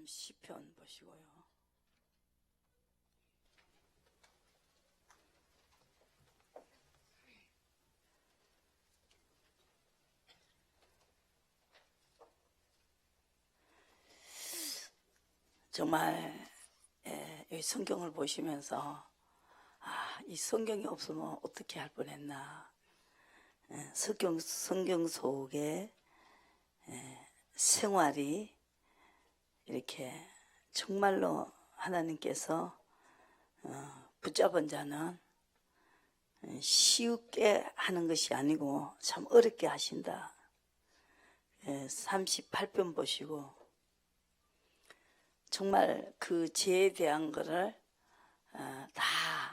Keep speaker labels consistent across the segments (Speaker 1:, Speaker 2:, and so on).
Speaker 1: 시편 보시고요. 정말 여기 성경을 보시면서 이 성경이 없으면 어떻게 할 뻔했나. 성경 속에 생활이 이렇게 정말로 하나님께서 붙잡은 자는 쉽게 하는 것이 아니고 참 어렵게 하신다. 38편 보시고 정말 그 죄에 대한 거를 다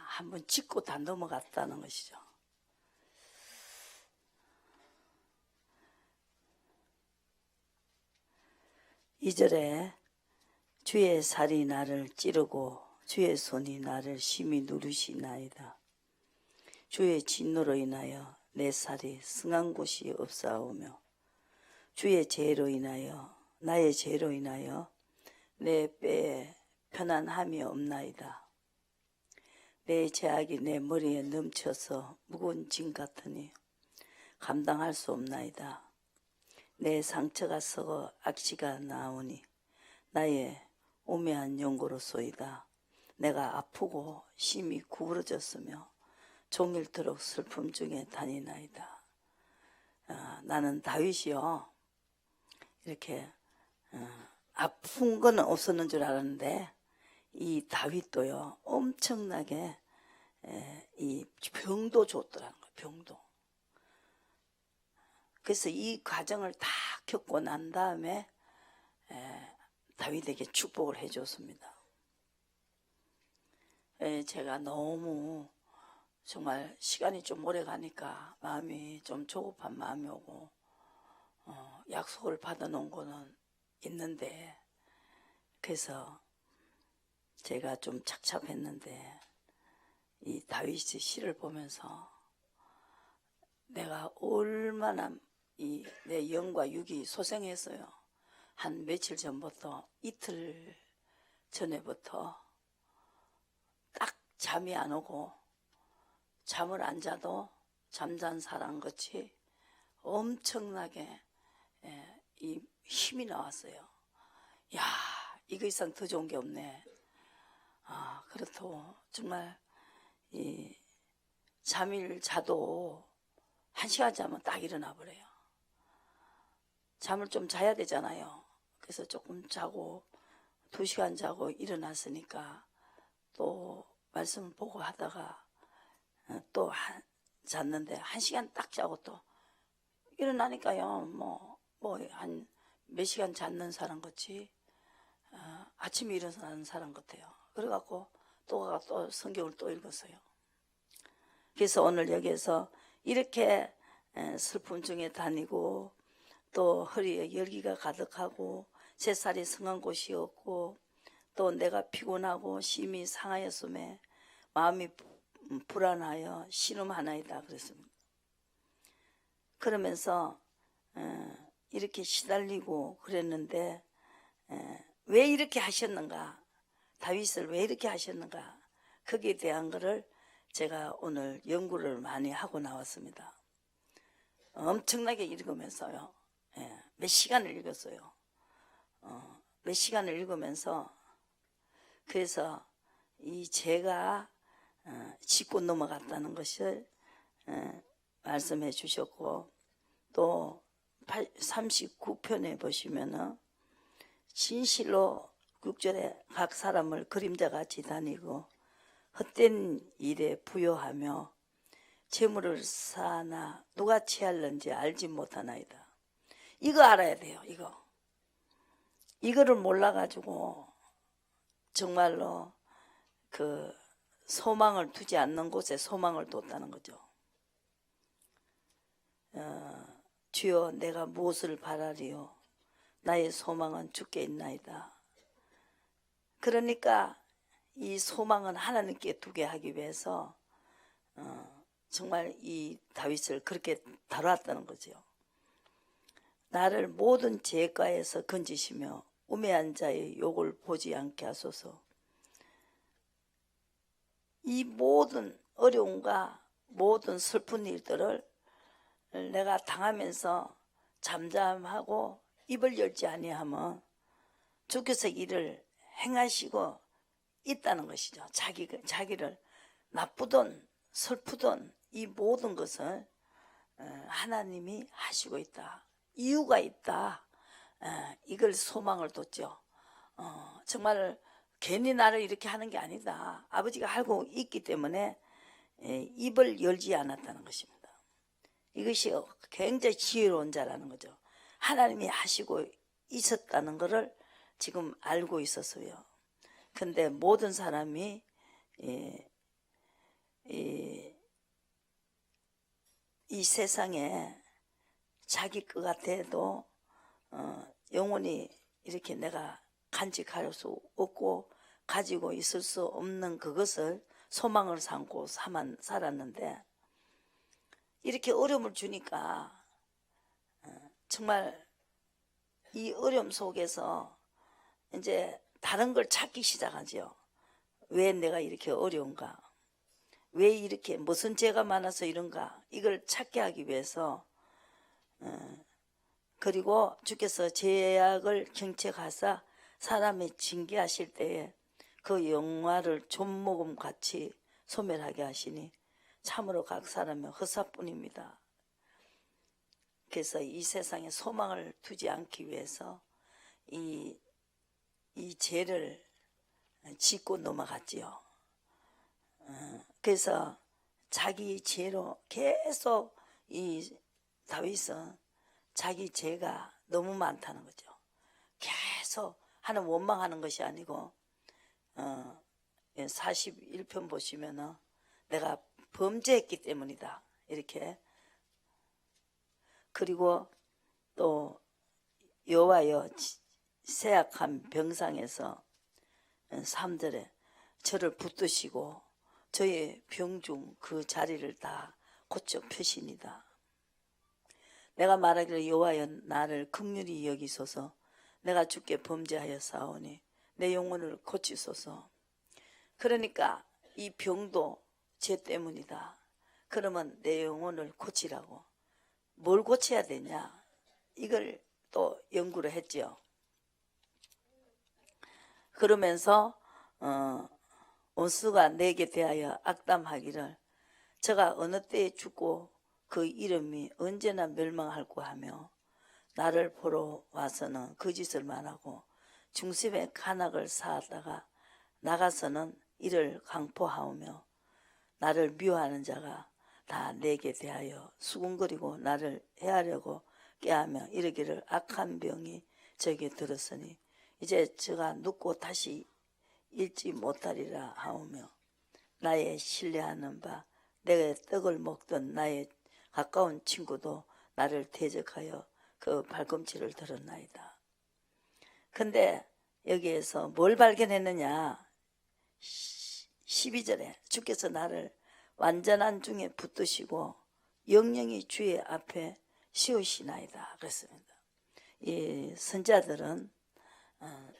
Speaker 1: 한번 짚고 다 넘어갔다는 것이죠. 이절에 주의 살이 나를 찌르고 주의 손이 나를 심히 누르시나이다. 주의 진노로 인하여 내 살이 승한 곳이 없사오며 주의 죄로 인하여 나의 죄로 인하여 내 뼈에 편안함이 없나이다. 내 죄악이 내 머리에 넘쳐서 무거운 짐 같으니 감당할 수 없나이다. 내 상처가 썩어 악취가 나오니 나의 오매한 연고로소이다. 내가 아프고 심히 구부러졌으며 종일토록 슬픔 중에 다니나이다. 나는 다윗이요 이렇게 아픈 건 없었는 줄 알았는데 이 다윗도요 엄청나게 이 병도 줬더라는 거예요. 병도. 그래서 이 과정을 다 겪고 난 다음에 다윗에게 축복을 해줬습니다. 제가 너무 정말 시간이 좀 오래 가니까 마음이 좀 조급한 마음이 오고 약속을 받아놓은 거는 있는데 그래서 제가 좀 착잡했는데 이 다윗의 시를 보면서 내가 얼마나 내 영과 육이 소생했어요. 한 며칠 전부터 이틀 전에부터 딱 잠이 안 오고 잠을 안 자도 잠잔 사람 같이 엄청나게 이 힘이 나왔어요. 야, 이거 이상 더 좋은 게 없네. 그렇다고 정말 이 잠을 자도 1시간 자면 딱 일어나 버려요. 잠을 좀 자야 되잖아요. 그래서 조금 자고 2시간 자고 일어났으니까 또 말씀 보고 하다가 또 잤는데 1시간 딱 자고 또 일어나니까요. 한 몇 시간 잤는 사람 같이 아침에 일어나는 사람 같아요. 그래갖고 또 성경을 또 읽었어요. 그래서 오늘 여기에서 이렇게 슬픔 중에 다니고 또 허리에 열기가 가득하고 제 살이 성한 곳이 없고 또 내가 피곤하고 심히 상하였음에 마음이 불안하여 신음하나이다 그랬습니다. 그러면서 이렇게 시달리고 그랬는데 왜 이렇게 하셨는가, 다윗을 왜 이렇게 하셨는가, 거기에 대한 거를 제가 오늘 연구를 많이 하고 나왔습니다. 엄청나게 읽으면서요. 몇 시간을 읽었어요. 몇 시간을 읽으면서 그래서 이 죄가 짚고 넘어갔다는 것을 말씀해 주셨고 또 39편에 보시면은 진실로 6절에 각 사람을 그림자같이 다니고 헛된 일에 부요하며 재물을 쌓아나 누가 취할는지 알지 못하나이다. 이거 알아야 돼요. 이거를 몰라가지고 정말로 그 소망을 두지 않는 곳에 소망을 뒀다는 거죠. 주여 내가 무엇을 바라리요 나의 소망은 주께 있나이다. 그러니까 이 소망은 하나님께 두게 하기 위해서 정말 이 다윗을 그렇게 다루었다는 거죠. 나를 모든 죄가에서 건지시며 우매한 자의 욕을 보지 않게 하소서. 이 모든 어려움과 모든 슬픈 일들을 내가 당하면서 잠잠하고 입을 열지 아니하면 주께서 이를 행하시고 있다는 것이죠. 자기를 나쁘든 슬프든 이 모든 것을 하나님이 하시고 있다. 이유가 있다. 이걸 소망을 뒀죠. 정말 괜히 나를 이렇게 하는 게 아니다. 아버지가 알고 있기 때문에 입을 열지 않았다는 것입니다. 이것이 굉장히 지혜로운 자라는 거죠. 하나님이 하시고 있었다는 것을 지금 알고 있었어요. 근데 모든 사람이 이 세상에 자기 것 같아도 영원히 이렇게 내가 간직할 수 없고 가지고 있을 수 없는 그것을 소망을 삼고 살았는데 이렇게 어려움을 주니까 정말 이 어려움 속에서 이제 다른 걸 찾기 시작하죠. 왜 내가 이렇게 어려운가? 왜 이렇게 무슨 죄가 많아서 이런가? 이걸 찾게 하기 위해서 그리고 주께서 죄악을 경책하사 사람이 징계하실 때에 그 영화를 좀목음같이 소멸하게 하시니 참으로 각 사람의 허사뿐입니다. 그래서 이 세상에 소망을 두지 않기 위해서 이 죄를 짓고 넘어갔지요. 그래서 자기 죄로 계속 이 다윗은 자기 죄가 너무 많다는 거죠. 계속 하는 원망하는 것이 아니고 41편 보시면은 내가 범죄했기 때문이다 이렇게. 그리고 또 여호와여 쇠약한 병상에서 3절에 저를 붙드시고 저의 병중 그 자리를 다 고쳐 펴시니다. 내가 말하기를 여호와여 나를 긍휼히 여기소서. 내가 주께 범죄하여 사오니 내 영혼을 고치소서. 그러니까 이 병도 죄 때문이다. 그러면 내 영혼을 고치라고. 뭘 고쳐야 되냐? 이걸 또 연구를 했죠. 그러면서 원수가 내게 대하여 악담하기를 저가 어느 때에 죽고 그 이름이 언제나 멸망할고 하며 나를 보러 와서는 거짓을 말하고 중심에 간악을 쌓았다가 나가서는 이를 강포하오며 나를 미워하는 자가 다 내게 대하여 수군거리고 나를 해하려고 깨하며 이르기를 악한 병이 저에게 들었으니 이제 저가 눕고 다시 읽지 못하리라 하오며 나의 신뢰하는 바 내가 떡을 먹던 나의 가까운 친구도 나를 대적하여 그 발꿈치를 들었나이다. 근데 여기에서 뭘 발견했느냐? 12절에 주께서 나를 완전한 중에 붙드시고 영영이 주의 앞에 씌우시나이다 그랬습니다. 이 선자들은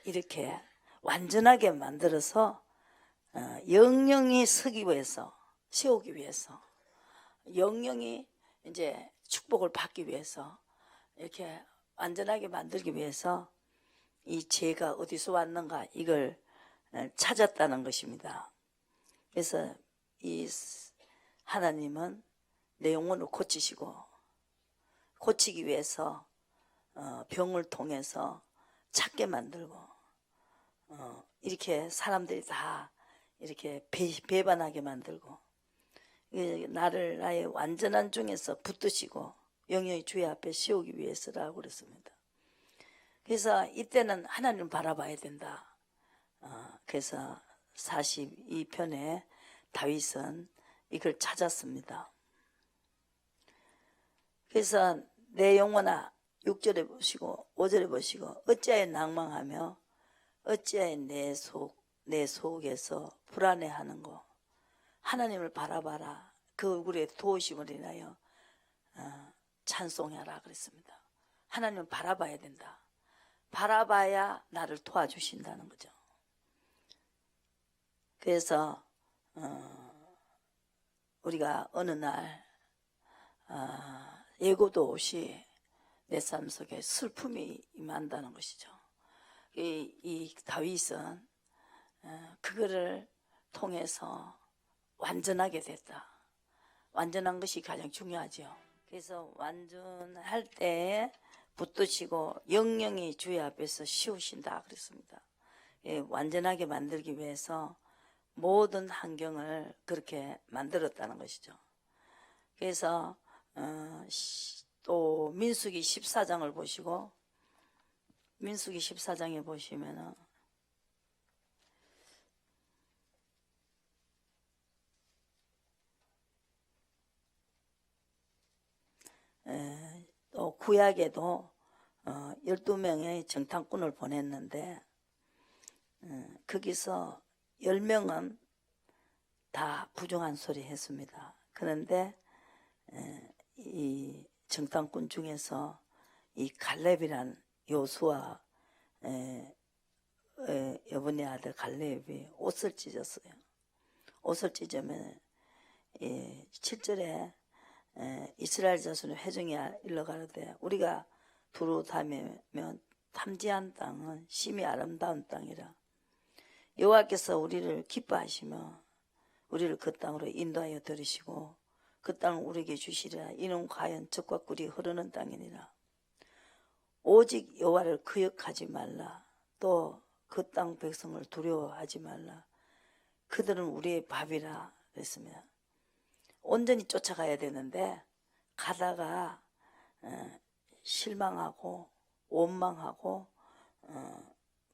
Speaker 1: 이렇게 완전하게 만들어서 영영이 서기 위해서 세우기 위해서 영영이 이제 축복을 받기 위해서 이렇게 완전하게 만들기 위해서 이 죄가 어디서 왔는가 이걸 찾았다는 것입니다. 그래서 이 하나님은 내 영혼을 고치기 위해서 병을 통해서 찾게 만들고 이렇게 사람들이 다 이렇게 배반하게 만들고 나를 나의 완전한 중에서 붙드시고 영영이 주의 앞에 세우기 위해서라고 그랬습니다. 그래서 이때는 하나님을 바라봐야 된다. 그래서 42편에 다윗은 이걸 찾았습니다. 그래서 내 영혼아 6절에 보시고 5절에 보시고 어찌하여 낭망하며 어찌하여 내 속에서 불안해하는고. 하나님을 바라봐라. 그 얼굴에 도우심을 인하여 찬송하라 그랬습니다. 하나님을 바라봐야 된다. 바라봐야 나를 도와주신다는 거죠. 그래서 우리가 어느 날 예고도 없이 내 삶 속에 슬픔이 임한다는 것이죠. 이 다윗은 그거를 통해서 완전하게 됐다. 완전한 것이 가장 중요하죠. 그래서 완전할 때 붙드시고 영영이 주의 앞에서 씌우신다 그랬습니다. 완전하게 만들기 위해서 모든 환경을 그렇게 만들었다는 것이죠. 그래서 또 민수기 14장을 보시고, 민수기 14장에 보시면은 또 구약에도 12명의 정탐꾼을 보냈는데 거기서 10명은 다 부정한 소리 했습니다. 그런데 이 정탐꾼 중에서 이 갈렙이란 요수와 여분의 아들 갈렙이 옷을 찢었어요. 옷을 찢으면 7절에 이스라엘 자손의 회중이 일러가로되 우리가 두루 다니면 탐지한 땅은 심히 아름다운 땅이라. 여호와께서 우리를 기뻐하시며 우리를 그 땅으로 인도하여 들으시고 그 땅을 우리에게 주시리라. 이는 과연 젖과 꿀이 흐르는 땅이니라. 오직 여호와를 거역하지 말라. 또 그 땅 백성을 두려워하지 말라. 그들은 우리의 밥이라 그랬습니다. 온전히 쫓아가야 되는데 가다가 실망하고 원망하고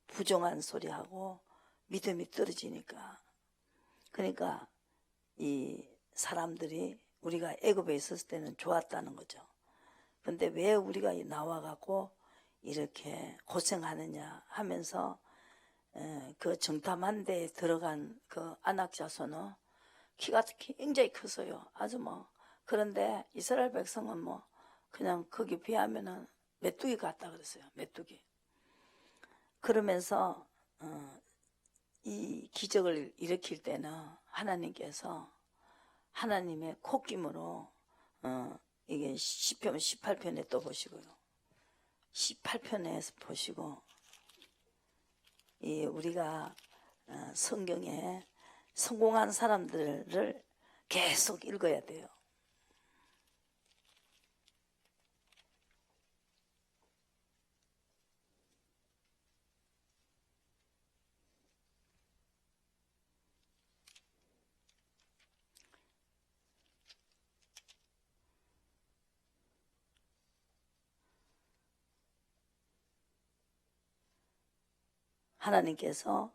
Speaker 1: 부정한 소리하고 믿음이 떨어지니까, 그러니까 이 사람들이 우리가 애굽에 있었을 때는 좋았다는 거죠. 근데 왜 우리가 나와갖고 이렇게 고생하느냐 하면서 그 정탐한 데에 들어간 그 아낙 자손은 키가 굉장히 컸어요. 아주 그런데 이스라엘 백성은 그냥 거기 비하면은 메뚜기 같다 그랬어요. 메뚜기. 그러면서 이 기적을 일으킬 때는 하나님께서 하나님의 콧김으로 이게 시편 18편에 또 보시고요. 18편에서 보시고 이 우리가 성경에 성공한 사람들을 계속 읽어야 돼요. 하나님께서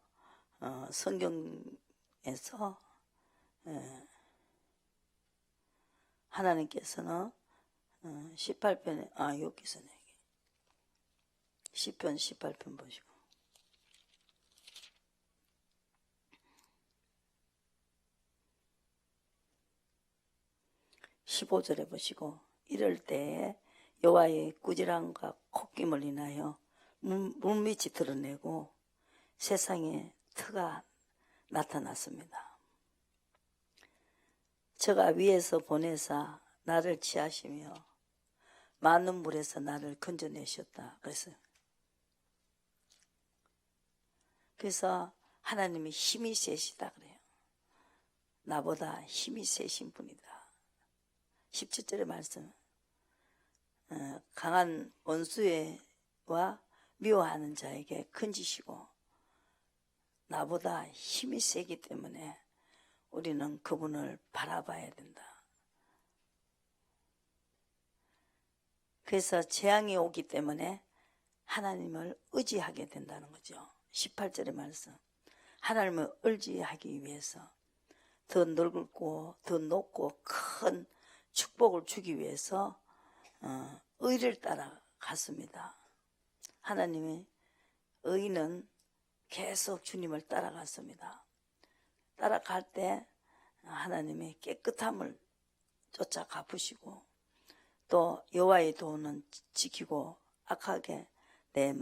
Speaker 1: 성경에서 하나님께서는 18편에 여기서네, 시편 18편 보시고 15절에 보시고 이럴 때에 여호와의 꾸지람과 콧김을 인하여 물밑이 드러내고 세상에 터가 나타났습니다. 저가 위에서 보내사 나를 취하시며 많은 물에서 나를 건져내셨다 그랬어요. 그래서 하나님이 힘이 세시다 그래요. 나보다 힘이 세신 분이다. 17절의 말씀, 강한 원수와 미워하는 자에게 건지시고 나보다 힘이 세기 때문에 우리는 그분을 바라봐야 된다. 그래서 재앙이 오기 때문에 하나님을 의지하게 된다는 거죠. 18절의 말씀, 하나님을 의지하기 위해서 더 넓고 더 높고 큰 축복을 주기 위해서 의를 따라갔습니다. 하나님의 의는 계속 주님을 따라갔습니다. 따라갈 때 하나님의 깨끗함을 쫓아 갚으시고 또 여호와의 도는 지키고 악하게 내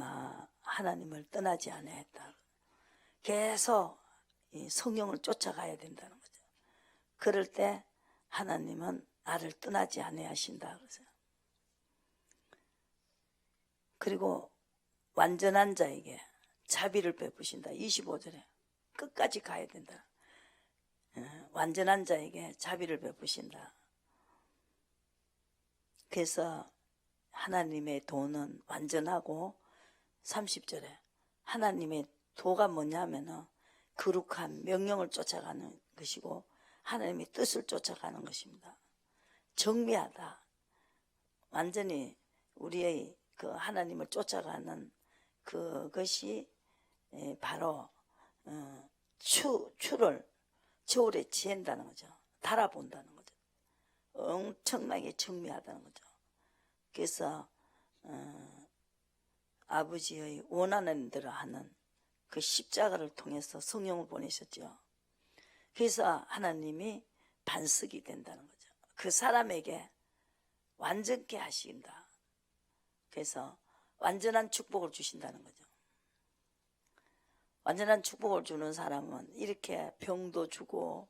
Speaker 1: 하나님을 떠나지 아니했다. 계속 이 성령을 쫓아가야 된다는 거죠. 그럴 때 하나님은 나를 떠나지 아니하신다 그러세요. 그리고 완전한 자에게 자비를 베푸신다. 25절에 끝까지 가야 된다. 완전한 자에게 자비를 베푸신다. 그래서 하나님의 도는 완전하고 30절에 하나님의 도가 뭐냐면은 거룩한 명령을 쫓아가는 것이고 하나님의 뜻을 쫓아가는 것입니다. 정미하다. 완전히 우리의 그 하나님을 쫓아가는 그것이 바로 추를 저울에 지낸다는 거죠. 달아본다는 거죠. 엄청나게 정미하다는 거죠. 그래서 아버지의 원하는 대로 하는 그 십자가를 통해서 성령을 보내셨죠. 그래서 하나님이 반석이 된다는 거죠. 그 사람에게 완전케 하신다. 그래서 완전한 축복을 주신다는 거죠. 완전한 축복을 주는 사람은 이렇게 병도 주고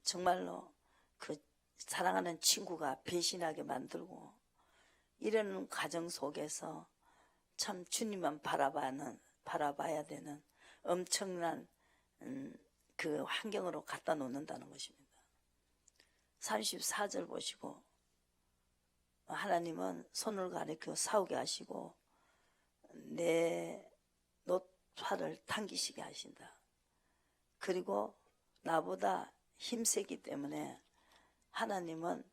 Speaker 1: 정말로 그 사랑하는 친구가 배신하게 만들고 이런 과정 속에서 참 주님만 바라봐야 되는 엄청난 그 환경으로 갖다 놓는다는 것입니다. 34절 보시고 하나님은 손을 가리켜 싸우게 하시고 내 노화를 당기시게 하신다. 그리고 나보다 힘세기 때문에 하나님은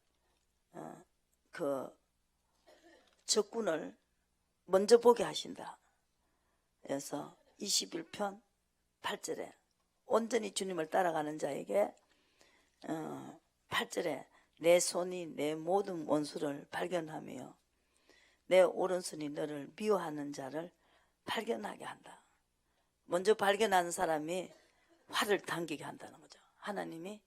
Speaker 1: 그 적군을 먼저 보게 하신다. 그래서 21편 8절에 온전히 주님을 따라가는 자에게 8절에 내 손이 내 모든 원수를 발견하며 내 오른손이 너를 미워하는 자를 발견하게 한다. 먼저 발견하는 사람이 화를 당기게 한다는 거죠. 하나님이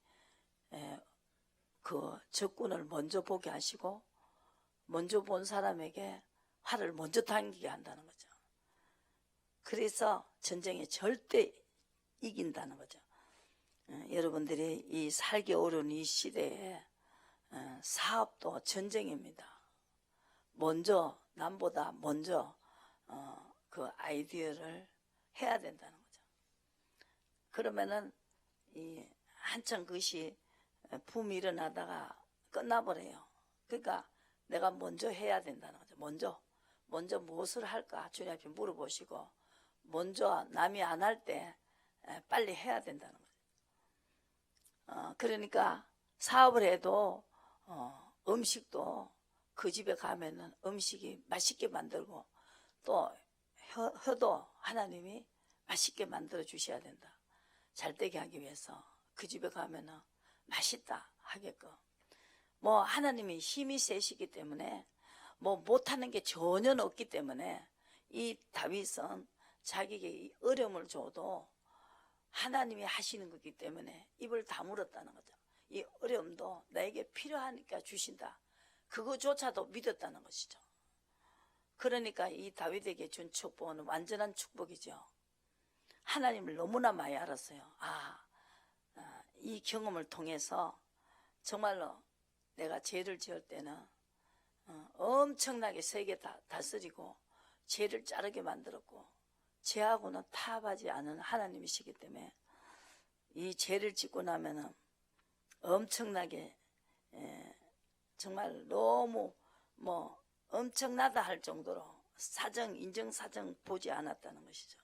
Speaker 1: 그 적군을 먼저 보게 하시고 먼저 본 사람에게 화를 먼저 당기게 한다는 거죠. 그래서 전쟁에 절대 이긴다는 거죠. 여러분들이 이 살기 어려운 이 시대에 사업도 전쟁입니다. 먼저 남보다 먼저 그 아이디어를 해야 된다는 거죠. 그러면은 이 한참 그것이 붐이 일어나다가 끝나버려요. 그러니까 내가 먼저 해야 된다는 거죠. 먼저 무엇을 할까 주님 앞에 물어보시고 먼저 남이 안 할 때 빨리 해야 된다는 거죠. 그러니까 사업을 해도 음식도 그 집에 가면은 음식이 맛있게 만들고 또 혀도 하나님이 맛있게 만들어 주셔야 된다. 잘 되게 하기 위해서 그 집에 가면은 맛있다 하게끔 뭐 하나님이 힘이 세시기 때문에 뭐 못하는 게 전혀 없기 때문에 이 다윗은 자기에게 어려움을 줘도 하나님이 하시는 거기 때문에 입을 다물었다는 거죠. 이 어려움도 나에게 필요하니까 주신다. 그거조차도 믿었다는 것이죠. 그러니까 이 다윗에게 준 축복은 완전한 축복이죠. 하나님을 너무나 많이 알았어요. 이 경험을 통해서 정말로 내가 죄를 지을 때는 엄청나게 세게 다스리고 죄를 자르게 만들었고 죄하고는 타협하지 않은 하나님이시기 때문에 이 죄를 짓고 나면은 엄청나게 정말 너무 뭐 엄청나다 할 정도로 인정사정 보지 않았다는 것이죠.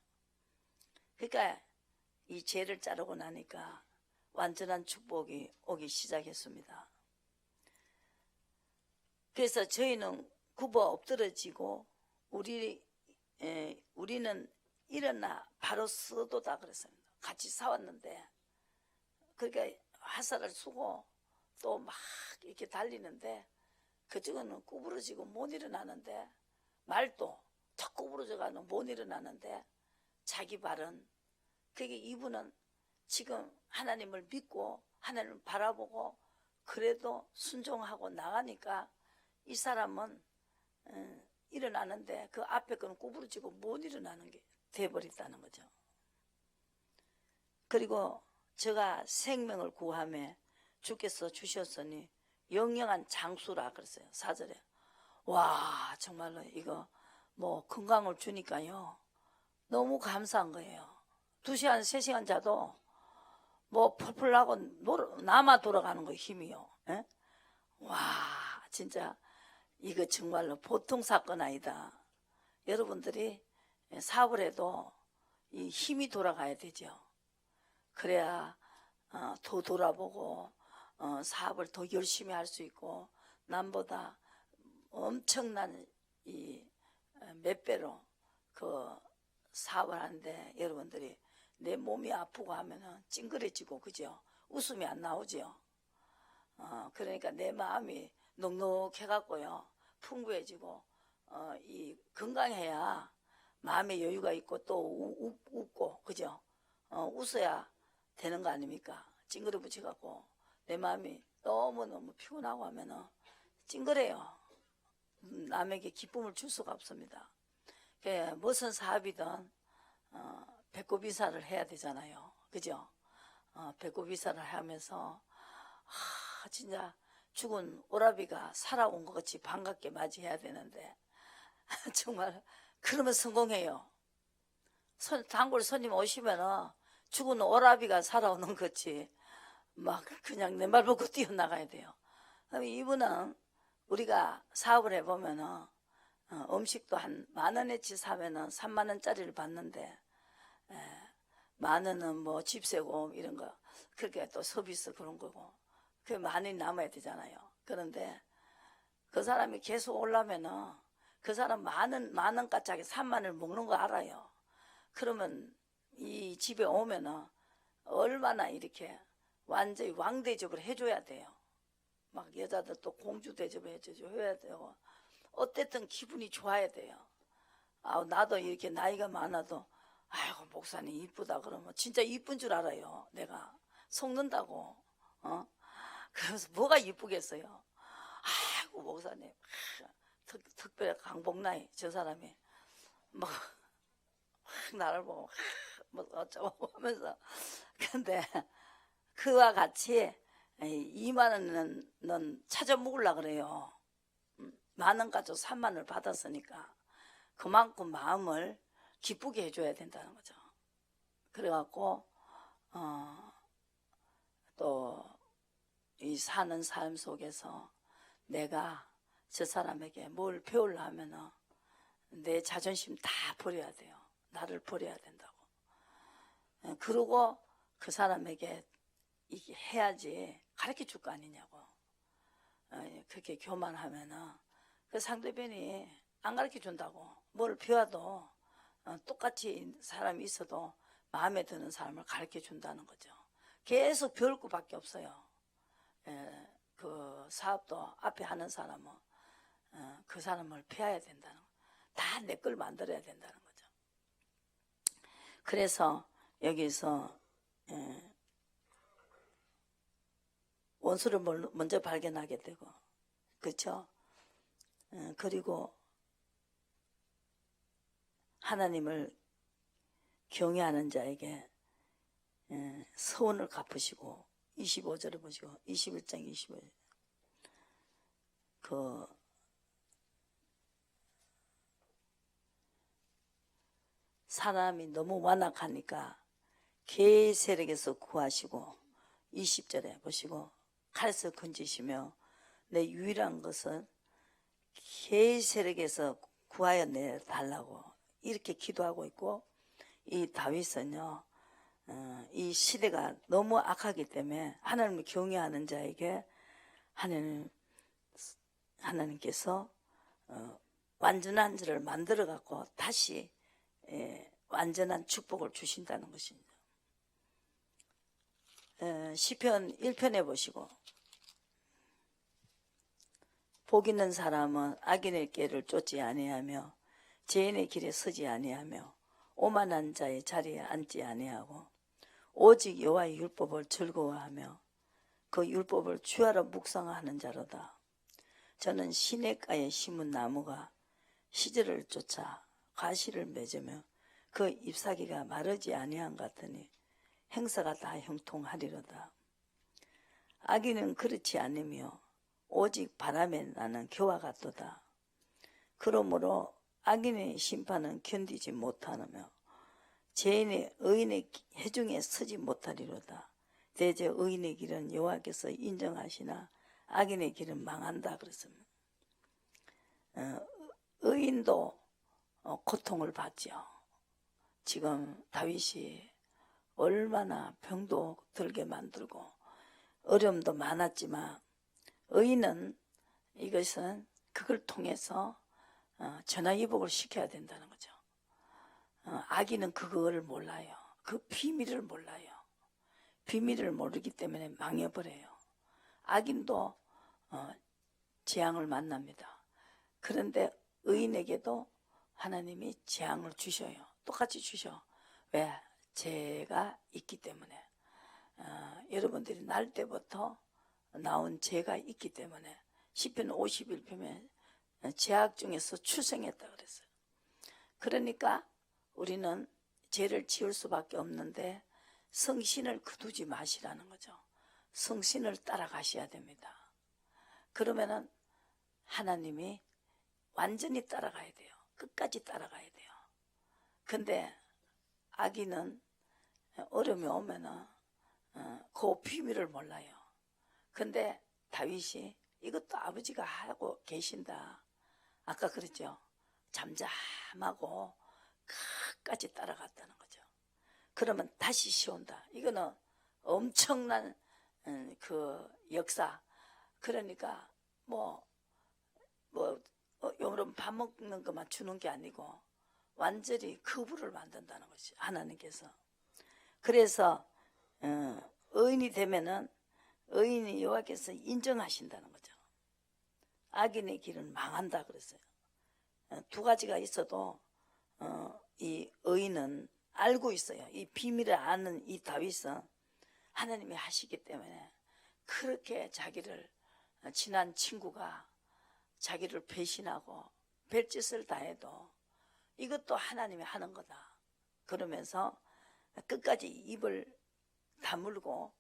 Speaker 1: 그러니까 이 죄를 자르고 나니까 완전한 축복이 오기 시작했습니다. 그래서 저희는 굽어 엎드러지고 우리는 일어나 바로 서도다 그랬습니다. 같이 싸웠는데 그러니까 화살을 쏘고 또 막 이렇게 달리는데 그쪽은 구부러지고 못 일어나는데 말도 턱 구부러져가지고 못 일어나는데 자기 발은 그게 이분은 지금 하나님을 믿고 하나님을 바라보고 그래도 순종하고 나가니까 이 사람은 일어나는데 그 앞에 거는 구부러지고 못 일어나는 게 돼버렸다는 거죠. 그리고 제가 생명을 구하며 주께서 주셨으니 영영한 장수라 그랬어요. 4절에. 와, 정말로 이거 뭐 건강을 주니까요. 너무 감사한 거예요. 2시간, 3시간 자도 뭐 펄펄 나고 남아 돌아가는 거 힘이요. 에? 와, 진짜 이거 정말로 보통 사건 아니다. 여러분들이 사업을 해도 이 힘이 돌아가야 되죠. 그래야 더 돌아보고 사업을 더 열심히 할 수 있고 남보다 엄청난 이 몇 배로 그 사업을 하는데 여러분들이 내 몸이 아프고 하면은 찡그레지고 그죠? 웃음이 안 나오죠. 그러니까 내 마음이 넉넉해갖고요 풍부해지고 이 건강해야 마음의 여유가 있고 또 웃고 그죠? 웃어야 되는 거 아닙니까? 찡그려 붙여갖고 내 마음이 너무너무 피곤하고 하면은 찡그래요. 남에게 기쁨을 줄 수가 없습니다. 무슨 사업이든 배꼽 인사를 해야 되잖아요. 그죠? 배꼽 인사를 하면서 진짜 죽은 오라비가 살아온 것 같이 반갑게 맞이해야 되는데 정말 그러면 성공해요. 단골 손님 오시면은 죽은 오라비가 살아오는 것 같이 막 그냥 내 말 보고 뛰어나가야 돼요. 그럼 이분은 우리가 사업을 해보면은 음식도 한 10,000원어치 사면은 30,000원짜리를 받는데 10,000원은 뭐 집세고 이런 거 그렇게 또 서비스 그런 거고 그 많이 남아야 되잖아요. 그런데 그 사람이 계속 오려면은 그 사람 만원가짜리 30,000원을 먹는 거 알아요. 그러면 이 집에 오면은 얼마나 이렇게 완전히 왕 대접을 해줘야 돼요. 막 여자들 또 공주 대접을 해줘야 되고 어쨌든 기분이 좋아야 돼요. 나도 이렇게 나이가 많아도 아이고 목사님 이쁘다 그러면 진짜 이쁜 줄 알아요. 내가 속는다고. 그래서 뭐가 이쁘겠어요. 아이고 목사님 특별히 강복나이 저 사람이 막 나를 보고 뭐 어쩌고 하면서 근데 그와 같이 20,000원은 넌 찾아 먹으려고 그래요. 10,000원 가지고 30,000원을 받았으니까 그만큼 마음을 기쁘게 해줘야 된다는 거죠. 그래갖고 또 이 사는 삶 속에서 내가 저 사람에게 뭘 배우려면은 내 자존심 다 버려야 돼요. 나를 버려야 된다고. 그러고 그 사람에게 이게 해야지 가르쳐 줄 거 아니냐고. 그렇게 교만하면은 그 상대편이 안 가르쳐 준다고. 뭘 배워도 똑같이 사람이 있어도 마음에 드는 사람을 가르쳐 준다는 거죠. 계속 배울 것밖에 없어요. 그 사업도 앞에 하는 사람은 그 사람을 피해야 된다는 거. 다 내 걸 만들어야 된다는 거죠. 그래서 여기서 원수를 먼저 발견하게 되고 그렇죠? 그리고 하나님을 경외하는 자에게 서원을 갚으시고 25절을 보시고 21장 25절 그 사람이 너무 완악하니까 개 세력에서 구하시고 20절에 보시고 칼에서 건지시며 내 유일한 것은 개 세력에서 구하여 내달라고 이렇게 기도하고 있고 이 다윗은요 이 시대가 너무 악하기 때문에 하나님을 경외하는 자에게 하나님께서 완전한 자를 만들어 갖고 다시 완전한 축복을 주신다는 것입니다. 시편 1편에 보시고 복 있는 사람은 악인의 길을 쫓지 아니하며 죄인의 길에 서지 아니하며 오만한 자의 자리에 앉지 아니하고 오직 여호와의 율법을 즐거워하며 그 율법을 주야로 묵상하는 자로다. 저는 시냇가에 심은 나무가 시절을 쫓아 과실을 맺으며 그 잎사귀가 마르지 아니한 같으니 행사가 다 형통하리로다. 악인은 그렇지 않으며 오직 바람에 나는 겨와 같도다. 그러므로 악인의 심판은 견디지 못하며 죄인의 의인의 해중에 서지 못하리로다. 대저 의인의 길은 여호와께서 인정하시나 악인의 길은 망한다 그랬습니다. 의인도 고통을 받죠. 지금 다윗이 얼마나 병도 들게 만들고 어려움도 많았지만 의인은 이것은 그걸 통해서 전화위복을 시켜야 된다는 거죠. 악인은 그걸 몰라요. 그 비밀을 몰라요. 비밀을 모르기 때문에 망해버려요. 악인도 재앙을 만납니다. 그런데 의인에게도 하나님이 재앙을 주셔요. 똑같이 주셔. 왜? 죄가 있기 때문에. 여러분들이 날 때부터 나온 죄가 있기 때문에 시편 51편에 죄악 중에서 출생했다 그랬어요. 그러니까 우리는 죄를 지을 수밖에 없는데 성신을 거두지 마시라는 거죠. 성신을 따라가셔야 됩니다. 그러면은 하나님이 완전히 따라가야 돼요. 끝까지 따라가야 돼요. 근데 악인은 어려움이 오면은 그 비밀을 몰라요. 근데 다윗이 이것도 아버지가 하고 계신다. 아까 그랬죠. 잠잠하고 끝까지 따라갔다는 거죠. 그러면 다시 쉬운다. 이거는 엄청난 그 역사. 그러니까 여러분 밥 먹는 것만 주는 게 아니고 완전히 거부를 만든다는 것이 하나님께서. 그래서 의인이 되면은 의인이 여호와께서 인정하신다는 거죠. 악인의 길은 망한다 그랬어요. 두 가지가 있어도 이 의인은 알고 있어요. 이 비밀을 아는 이 다윗은 하나님이 하시기 때문에 그렇게 자기를 친한 친구가 자기를 배신하고 별짓을 다 해도 이것도 하나님이 하는 거다. 그러면서 끝까지 입을 다물고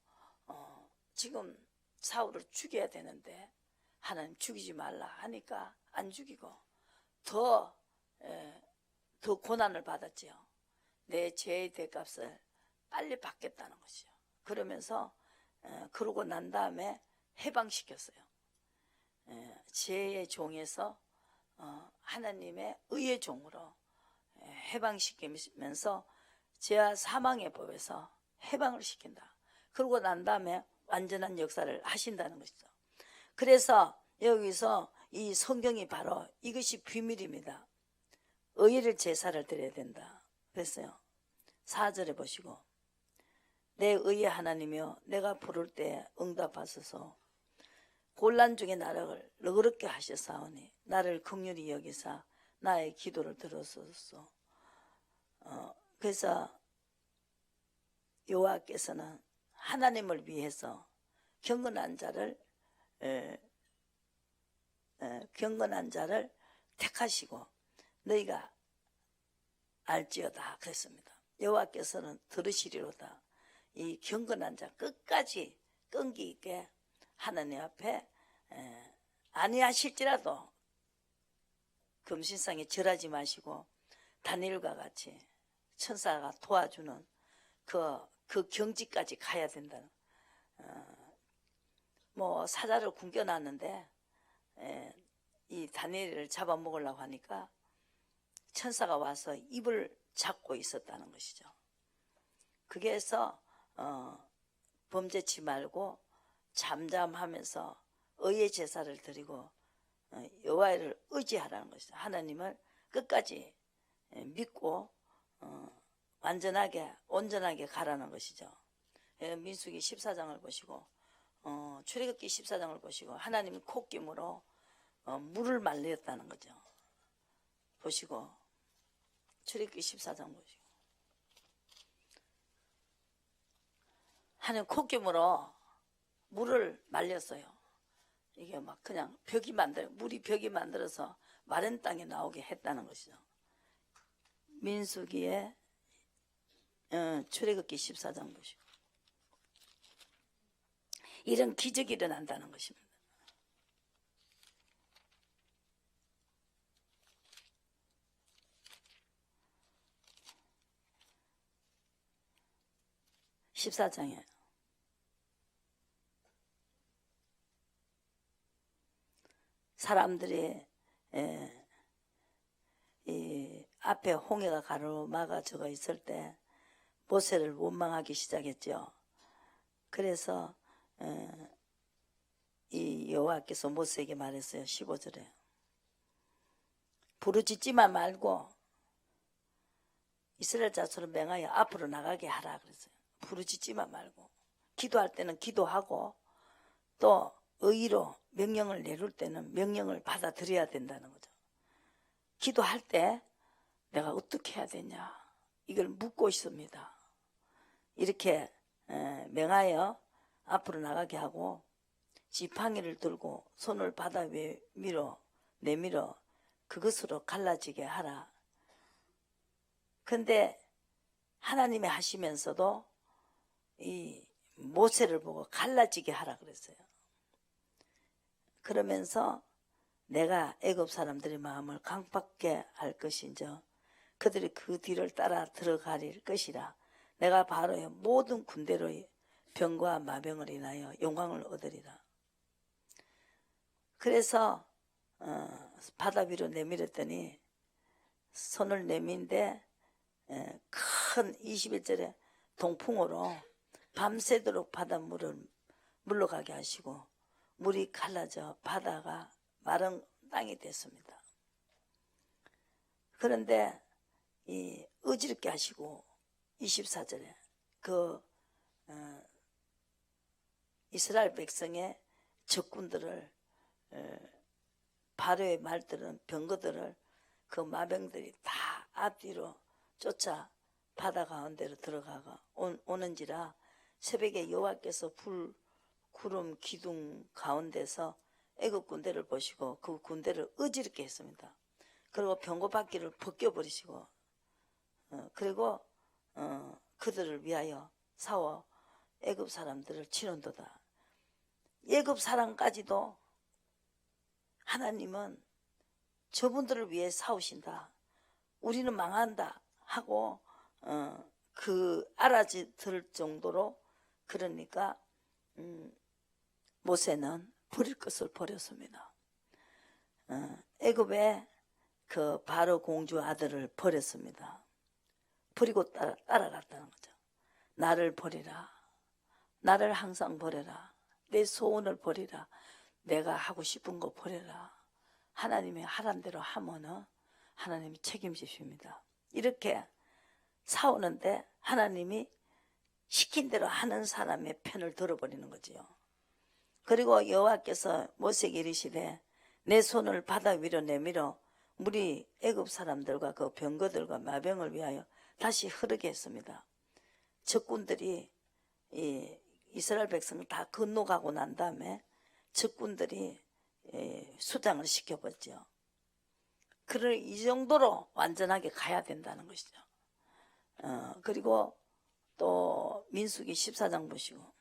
Speaker 1: 지금 사울을 죽여야 되는데 하나님 죽이지 말라 하니까 안 죽이고 더 고난을 받았지요. 내 죄의 대값을 빨리 받겠다는 것이요. 그러면서 그러고 난 다음에 해방시켰어요. 죄의 종에서 하나님의 의의 종으로 해방시키면서 죄와 사망의 법에서 해방을 시킨다. 그러고 난 다음에 완전한 역사를 하신다는 것이죠. 그래서 여기서 이 성경이 바로 이것이 비밀입니다. 의를 제사를 드려야 된다 그랬어요. 4절에 보시고 내 의의 하나님이여 내가 부를 때 응답하소서. 곤란 중에 나를 너그럽게 하셨사오니 나를 긍휼히 여기사 나의 기도를 들어소서. 그래서 여호와께서는 하나님을 위해서 경건한 자를 택하시고 너희가 알지어다 그랬습니다. 여호와께서는 들으시리로다. 이 경건한 자 끝까지 끈기 있게 하나님 앞에 아니하실지라도 금신상에 절하지 마시고 다니엘과 같이 천사가 도와주는 그 경지까지 가야 된다는. 사자를 굶겨놨는데 이 다니엘을 잡아먹으려고 하니까 천사가 와서 입을 잡고 있었다는 것이죠. 그래서 범죄치 말고 잠잠하면서 의의 제사를 드리고 여호와를 의지하라는 것이죠. 하나님을 끝까지 믿고 완전하게 온전하게 가라는 것이죠. 민수기 14장을 보시고 출애굽기 14장을 보시고 하나님이 콧김으로 물을 말렸다는 거죠. 보시고 출애굽기 14장 보시고 하나님 콧김으로 물을 말렸어요. 이게 막 그냥 물이 벽이 만들어서 마른 땅에 나오게 했다는 것이죠. 민수기의 출애굽기 14장 보시고 이런 기적이 일어난다는 것입니다. (14장에) 사람들이 이 앞에 홍해가 가로막아져 있을 때 모세를 원망하기 시작했죠. 그래서 이 여호와께서 모세에게 말했어요. 15절에 부르짖지만 말고 이스라엘 자손을 맹하여 앞으로 나가게 하라 그랬어요. 부르짖지만 말고 기도할 때는 기도하고 또 의의로 명령을 내릴 때는 명령을 받아들여야 된다는 거죠. 기도할 때 내가 어떻게 해야 되냐 이걸 묻고 있습니다. 이렇게 맹하여 앞으로 나가게 하고 지팡이를 들고 손을 바다 위에 내밀어 그것으로 갈라지게 하라. 근데 하나님이 하시면서도 이 모세를 보고 갈라지게 하라 그랬어요. 그러면서 내가 애굽 사람들의 마음을 강팍게 할 것인저 그들이 그 뒤를 따라 들어가릴 것이라. 내가 바로의 모든 군대로의 병과 마병을 인하여 영광을 얻으리라. 그래서 바다 위로 내밀었더니 손을 내민데 큰 21절에 동풍으로 밤새도록 바닷물을 물러가게 하시고 물이 갈라져 바다가 마른 땅이 됐습니다. 그런데 이 어지럽게 하시고 24절에 그 이스라엘 백성의 적군들을 바로의 말들은 병거들을 그 마병들이 다 앞뒤로 쫓아 바다 가운데로 들어가가 오는지라 새벽에 여호와께서 불 구름 기둥 가운데서 애굽 군대를 보시고 그 군대를 어지럽게 했습니다. 그리고 병거바퀴를 벗겨버리시고 그리고 그들을 위하여 싸워 애굽 사람들을 치는도다. 애굽 사람까지도 하나님은 저분들을 위해 싸우신다. 우리는 망한다 하고 그 알아들 정도로 그러니까 모세는 버릴 것을 버렸습니다. 애굽의 그 바로 공주 아들을 버렸습니다. 버리고 따라갔다는 거죠. 나를 버리라. 나를 항상 버려라. 내 소원을 버리라. 내가 하고 싶은 거 버려라. 하나님이 하란 대로 하면은 하나님이 책임지십니다. 이렇게 싸우는데 하나님이 시킨 대로 하는 사람의 편을 들어버리는 거지요. 그리고 여호와께서 모세에게 이르시되 내 손을 바다 위로 내밀어 물이 애굽 사람들과 그 병거들과 마병을 위하여 다시 흐르게 했습니다. 적군들이 이스라엘 백성을 다 건너가고 난 다음에 적군들이 수장을 시켜버렸죠. 그를 이 정도로 완전하게 가야 된다는 것이죠. 그리고 또 민수기 14장 보시고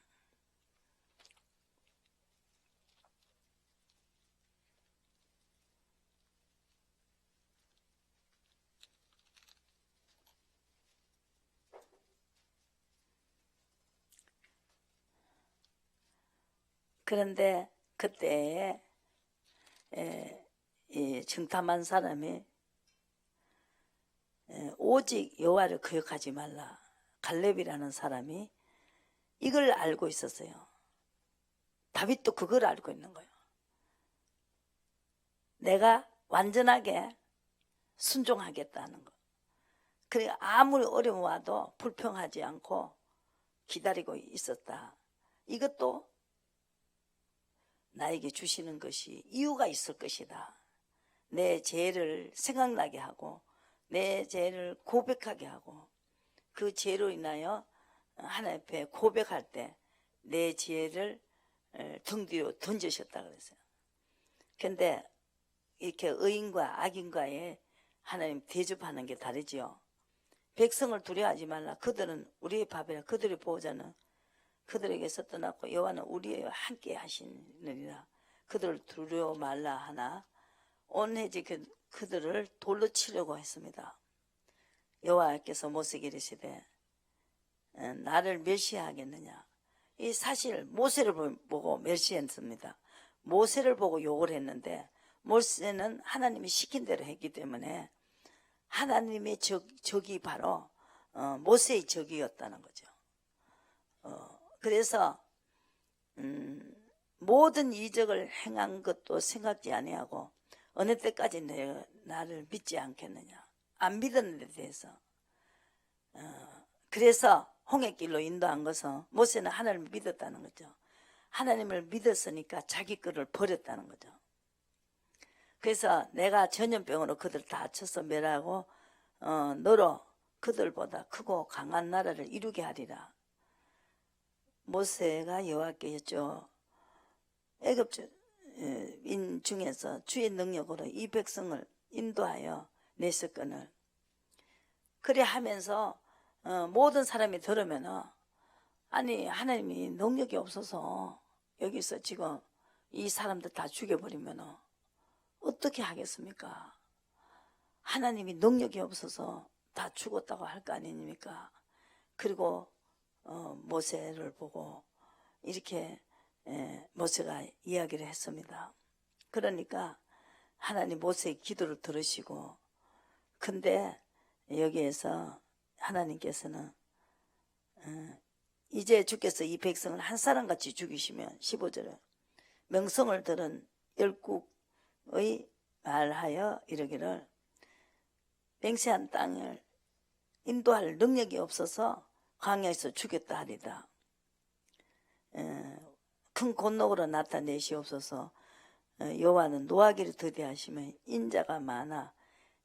Speaker 1: 그런데 그때에 이 정탐한 사람이 오직 여호와를 거역하지 말라. 갈렙이라는 사람이 이걸 알고 있었어요. 다윗도 그걸 알고 있는 거예요. 내가 완전하게 순종하겠다는 거. 그러니까 아무리 어려움 와도 불평하지 않고 기다리고 있었다. 이것도 나에게 주시는 것이 이유가 있을 것이다. 내 죄를 생각나게 하고 내 죄를 고백하게 하고 그 죄로 인하여 하나님 앞에 고백할 때 내 죄를 등 뒤로 던지셨다 그랬어요. 근데 이렇게 의인과 악인과의 하나님 대접하는 게 다르지요. 백성을 두려워하지 말라. 그들은 우리의 밥이라. 그들의 보호자는 그들에게서 떠났고 여호와는 우리와 함께 하시느니라. 그들을 두려워 말라 하나 온 해지 그들을 돌로 치려고 했습니다. 여호와께서 모세에게 이르시되 나를 멸시하겠느냐. 이 사실 모세를 보고 멸시했습니다. 모세를 보고 욕을 했는데 모세는 하나님이 시킨 대로 했기 때문에 하나님의 적이 바로 모세의 적이었다는 거죠. 그래서 모든 이적을 행한 것도 생각지 아니하고 어느 때까지 나를 믿지 않겠느냐. 안 믿는 데 대해서. 그래서 홍해길로 인도한 것은 모세는 하나님을 믿었다는 거죠. 하나님을 믿었으니까 자기 거를 버렸다는 거죠. 그래서 내가 전염병으로 그들 다 쳐서 멸하고 너로 그들보다 크고 강한 나라를 이루게 하리라. 모세가 여호와께 였죠. 애굽인 중에서 주의 능력으로 이 백성을 인도하여 내셨거늘. 그래 하면서 모든 사람이 들으면 아니 하나님이 능력이 없어서 여기서 지금 이 사람들 다 죽여버리면 어떻게 하겠습니까? 하나님이 능력이 없어서 다 죽었다고 할 거 아닙니까? 그리고 모세를 보고 이렇게 모세가 이야기를 했습니다. 그러니까 하나님 모세의 기도를 들으시고 근데 여기에서 하나님께서는 이제 주께서 이 백성을 한 사람같이 죽이시면 15절에 명성을 들은 열국의 말하여 이르기를 맹세한 땅을 인도할 능력이 없어서 광야에서 죽였다 하리다. 큰 곤록으로 나타내시옵소서. 여호와는 노하기를 더디하시면 인자가 많아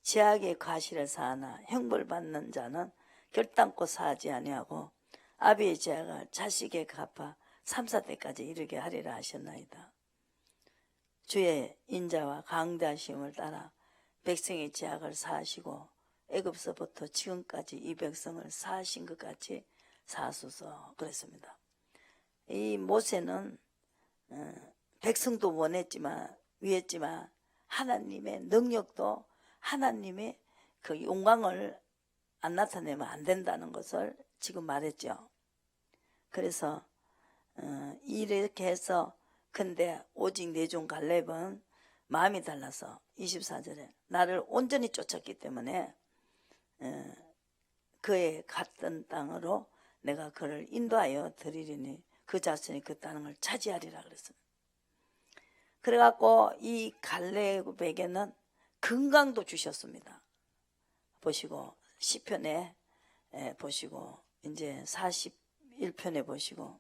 Speaker 1: 제약의 과실을 사하나 형벌받는 자는 결단코 사하지 아니하고 아비의 제약을 자식에게 갚아 3, 4대까지 이르게 하리라 하셨나이다. 주의 인자와 강대하심을 따라 백성의 제약을 사하시고 애굽서부터 지금까지 이 백성을 사하신 것 같이 사하소서 그랬습니다. 이 모세는 백성도 원했지만 위했지만 하나님의 능력도 하나님의 그 영광을 안 나타내면 안 된다는 것을 지금 말했죠. 그래서 이렇게 해서 근데 오직 내 종 갈렙은 마음이 달라서 24절에 나를 온전히 쫓았기 때문에 그의 갔던 땅으로 내가 그를 인도하여 드리리니 그 자손이 그 땅을 차지하리라 그랬습니다. 그래갖고 이 갈렙에게는 건강도 주셨습니다. 보시고 시편에 보시고 이제 41편에 보시고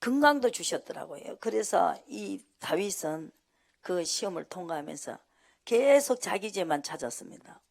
Speaker 1: 건강도 주셨더라고요. 그래서 이 다윗은 그 시험을 통과하면서 계속 자기 죄만 찾았습니다.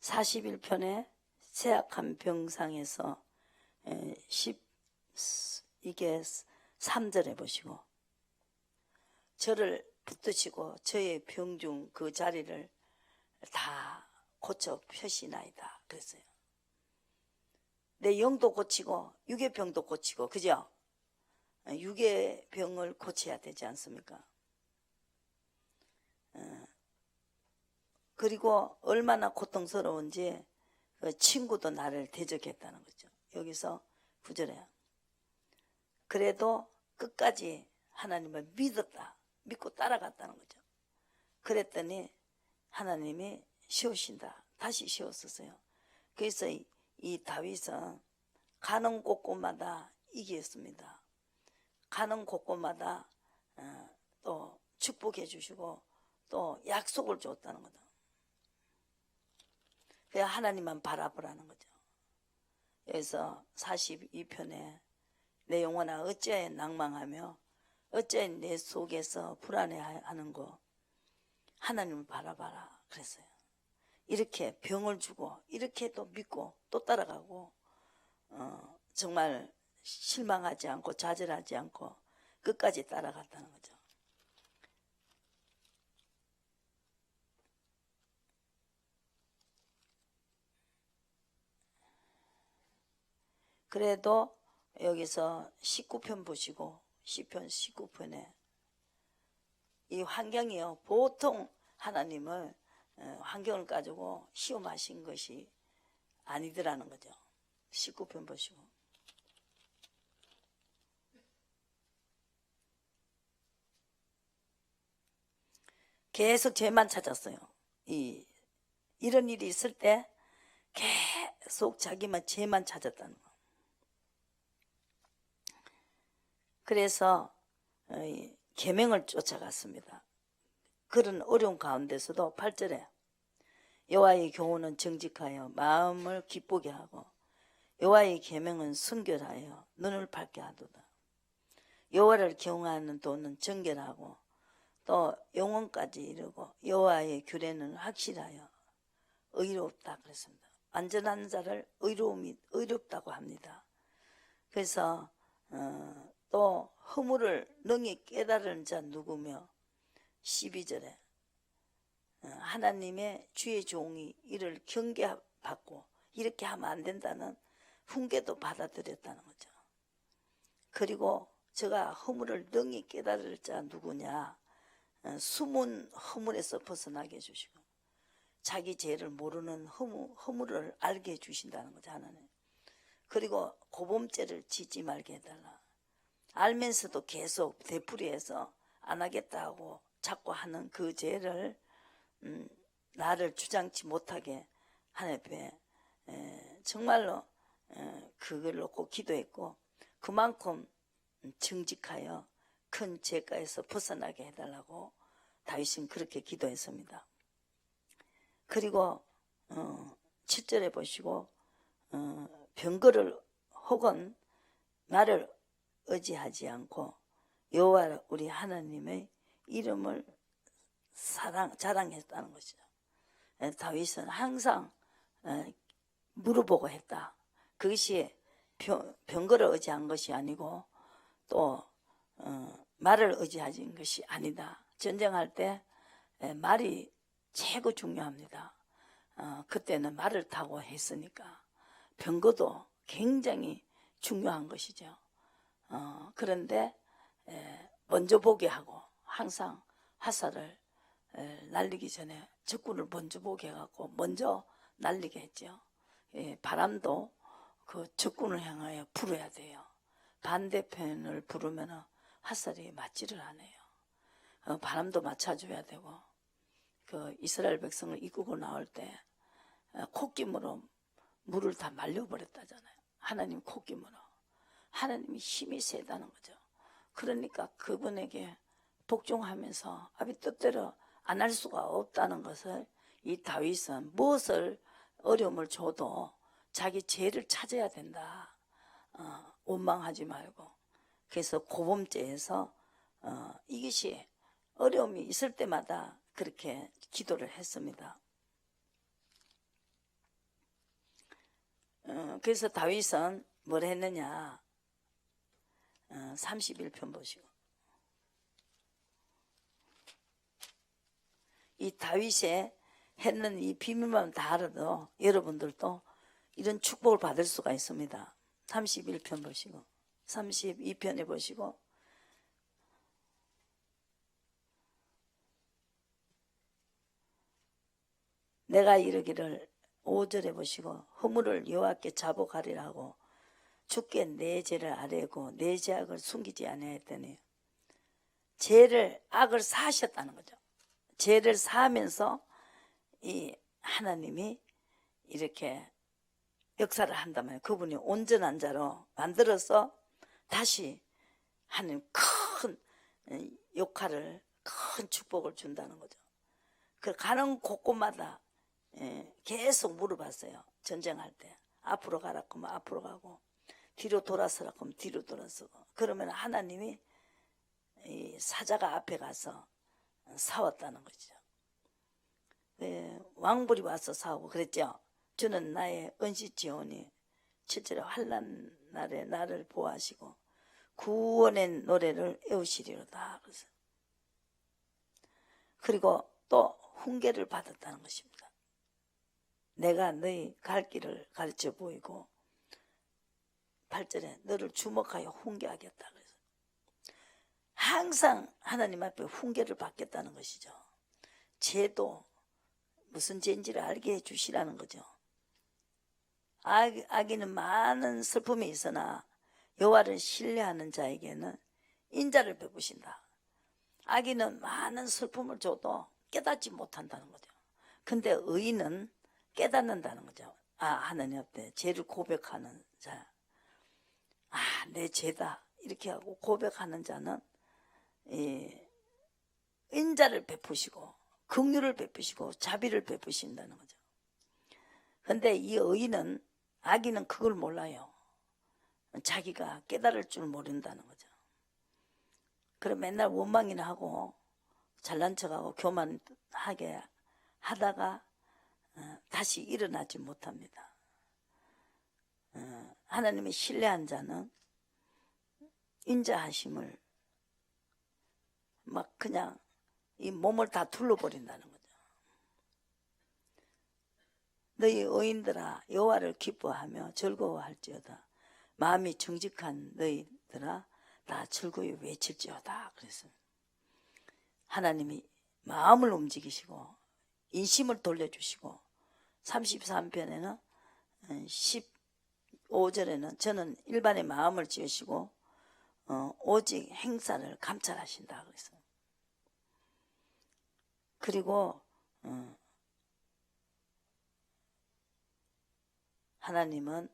Speaker 1: (41편에) 쇠약한 병상에서 이게 3절에 보시고 저를 붙드시고 저의 병중 그 자리를 다 고쳐 펴시나이다 그랬어요. 내 영도 고치고 육의 병도 고치고 그죠? 육의 병을 고쳐야 되지 않습니까? 그리고 얼마나 고통스러운지 그 친구도 나를 대적했다는 거죠. 여기서 9절에 그래도 끝까지 하나님을 믿었다. 믿고 따라갔다는 거죠. 그랬더니 하나님이 쉬우신다. 다시 쉬웠었어요. 그래서 이 다윗은 가는 곳곳마다 이기었습니다. 가는 곳곳마다 또 축복해 주시고 또 약속을 줬다는 거다. 그냥 하나님만 바라보라는 거죠. 여기서 42편에 내 영혼아 어찌하여 낭망하며 어찌하여 내 속에서 불안해하는 거 하나님을 바라봐라 그랬어요. 이렇게 병을 주고 이렇게 또 믿고 또 따라가고 정말 실망하지 않고 좌절하지 않고 끝까지 따라갔다는 거죠. 그래도 여기서 19편 보시고 시편 19편에 이 환경이요 보통 하나님을 환경을 가지고 시험하신 것이 아니더라는 거죠. 19편 보시고 계속 죄만 찾았어요. 이런 일이 있을 때 계속 자기만 죄만 찾았다는 거. 그래서 계명을 쫓아갔습니다. 그런 어려운 가운데서도 8절에 여호와의 교훈은 정직하여 마음을 기쁘게 하고 여호와의 계명은 순결하여 눈을 밝게 하도다. 여호와를 경외하는 도는 정결하고 또 영혼까지 이르고 여호와의 규례는 확실하여 의롭다 그랬습니다. 완전한 자를 의롭다고 합니다. 그래서 또 허물을 능히 깨달은 자 누구며 12절에 하나님의 주의 종이 이를 경계받고 이렇게 하면 안 된다는 훈계도 받아들였다는 거죠. 그리고 제가 허물을 능히 깨달을 자 누구냐, 숨은 허물에서 벗어나게 해주시고 자기 죄를 모르는 허물을 알게 해주신다는 거죠. 하나님. 그리고 고범죄를 짓지 말게 해달라. 알면서도 계속 되풀이해서 안 하겠다고 자꾸 하는 그 죄를 나를 주장치 못하게 하나님 앞에 정말로 그걸 놓고 기도했고 그만큼 정직하여 큰 죄가에서 벗어나게 해달라고 다윗은 그렇게 기도했습니다. 그리고 7절에 보시고 병거를 혹은 나를 의지하지 않고 여호와 우리 하나님의 이름을 자랑했다는 것이죠. 다윗은 항상 물어보고 했다. 그것이 병거를 의지한 것이 아니고 또 말을 의지하는 것이 아니다. 전쟁할 때 말이 최고 중요합니다. 그때는 말을 타고 했으니까 병거도 굉장히 중요한 것이죠. 그런데 먼저 보게 하고 항상 화살을 날리기 전에 적군을 먼저 보게 해갖고 먼저 날리게 했죠. 바람도 그 적군을 향하여 불어야 돼요. 반대편을 부르면 화살이 맞지를 않아요. 바람도 맞춰줘야 되고 그 이스라엘 백성을 이끌고 나올 때 콧김으로 물을 다 말려버렸다잖아요. 하나님 콧김으로. 하나님이 힘이 세다는 거죠. 그러니까 그분에게 복종하면서 아비 뜻대로 안 할 수가 없다는 것을 이 다윗은 무엇을 어려움을 줘도 자기 죄를 찾아야 된다. 원망하지 말고. 그래서 고범죄에서 이것이 어려움이 있을 때마다 그렇게 기도를 했습니다. 그래서 다윗은 뭘 했느냐. 31편 보시고 이 다윗의 했는 이 비밀만 다 알아도 여러분들도 이런 축복을 받을 수가 있습니다. 31편 보시고 32편에 보시고 내가 이르기를 5절에 보시고 허물을 여호와께 자복하리라 하고 주께 내 죄를 아뢰고 내 죄악을 숨기지 아니하였더니 죄를 악을 사하셨다는 거죠. 죄를 사하면서 이 하나님이 이렇게 역사를 한다면 그분이 온전한 자로 만들어서 다시 하나님 큰 역할을 큰 축복을 준다는 거죠. 그 가는 곳곳마다 계속 물어봤어요. 전쟁할 때 앞으로 가라고 하면 앞으로 가고 뒤로 돌아서라고 하면 뒤로 돌아서고. 그러면 하나님이 이 사자가 앞에 가서 싸웠다는 거죠. 왕불이 와서 싸우고 그랬죠. 주는 나의 은시지온이 실제로 환난 날에 나를 보호하시고 구원의 노래를 외우시리로다. 그리고 또 훈계를 받았다는 것입니다. 내가 너희 갈 길을 가르쳐 보이고 8절에 너를 주목하여 훈계하겠다. 그래서 항상 하나님 앞에 훈계를 받겠다는 것이죠. 죄도 무슨 죄인지를 알게 해주시라는 거죠. 악인은 많은 슬픔이 있으나 여호와를 신뢰하는 자에게는 인자를 베푸신다. 악인은 많은 슬픔을 줘도 깨닫지 못한다는 거죠. 근데 의인은 깨닫는다는 거죠. 하나님 앞에 죄를 고백하는 자, 내 죄다 이렇게 하고 고백하는 자는 인자를 베푸시고 긍휼을 베푸시고 자비를 베푸신다는 거죠. 근데 이 의인은, 악인은 그걸 몰라요. 자기가 깨달을 줄 모른다는 거죠. 그럼 맨날 원망이나 하고 잘난 척하고 교만하게 하다가 다시 일어나지 못합니다. 하나님의 신뢰한 자는 인자하심을 막 그냥 이 몸을 다 둘러버린다는 거죠. 너희 의인들아 여호와를 기뻐하며 즐거워할지어다. 마음이 정직한 너희들아 다 즐거이 외칠지어다. 그래서 하나님이 마음을 움직이시고 인심을 돌려주시고 33편에는 15절에는 저는 일반의 마음을 지으시고 오직 행사를 감찰하신다. 그래서 그리고 하나님은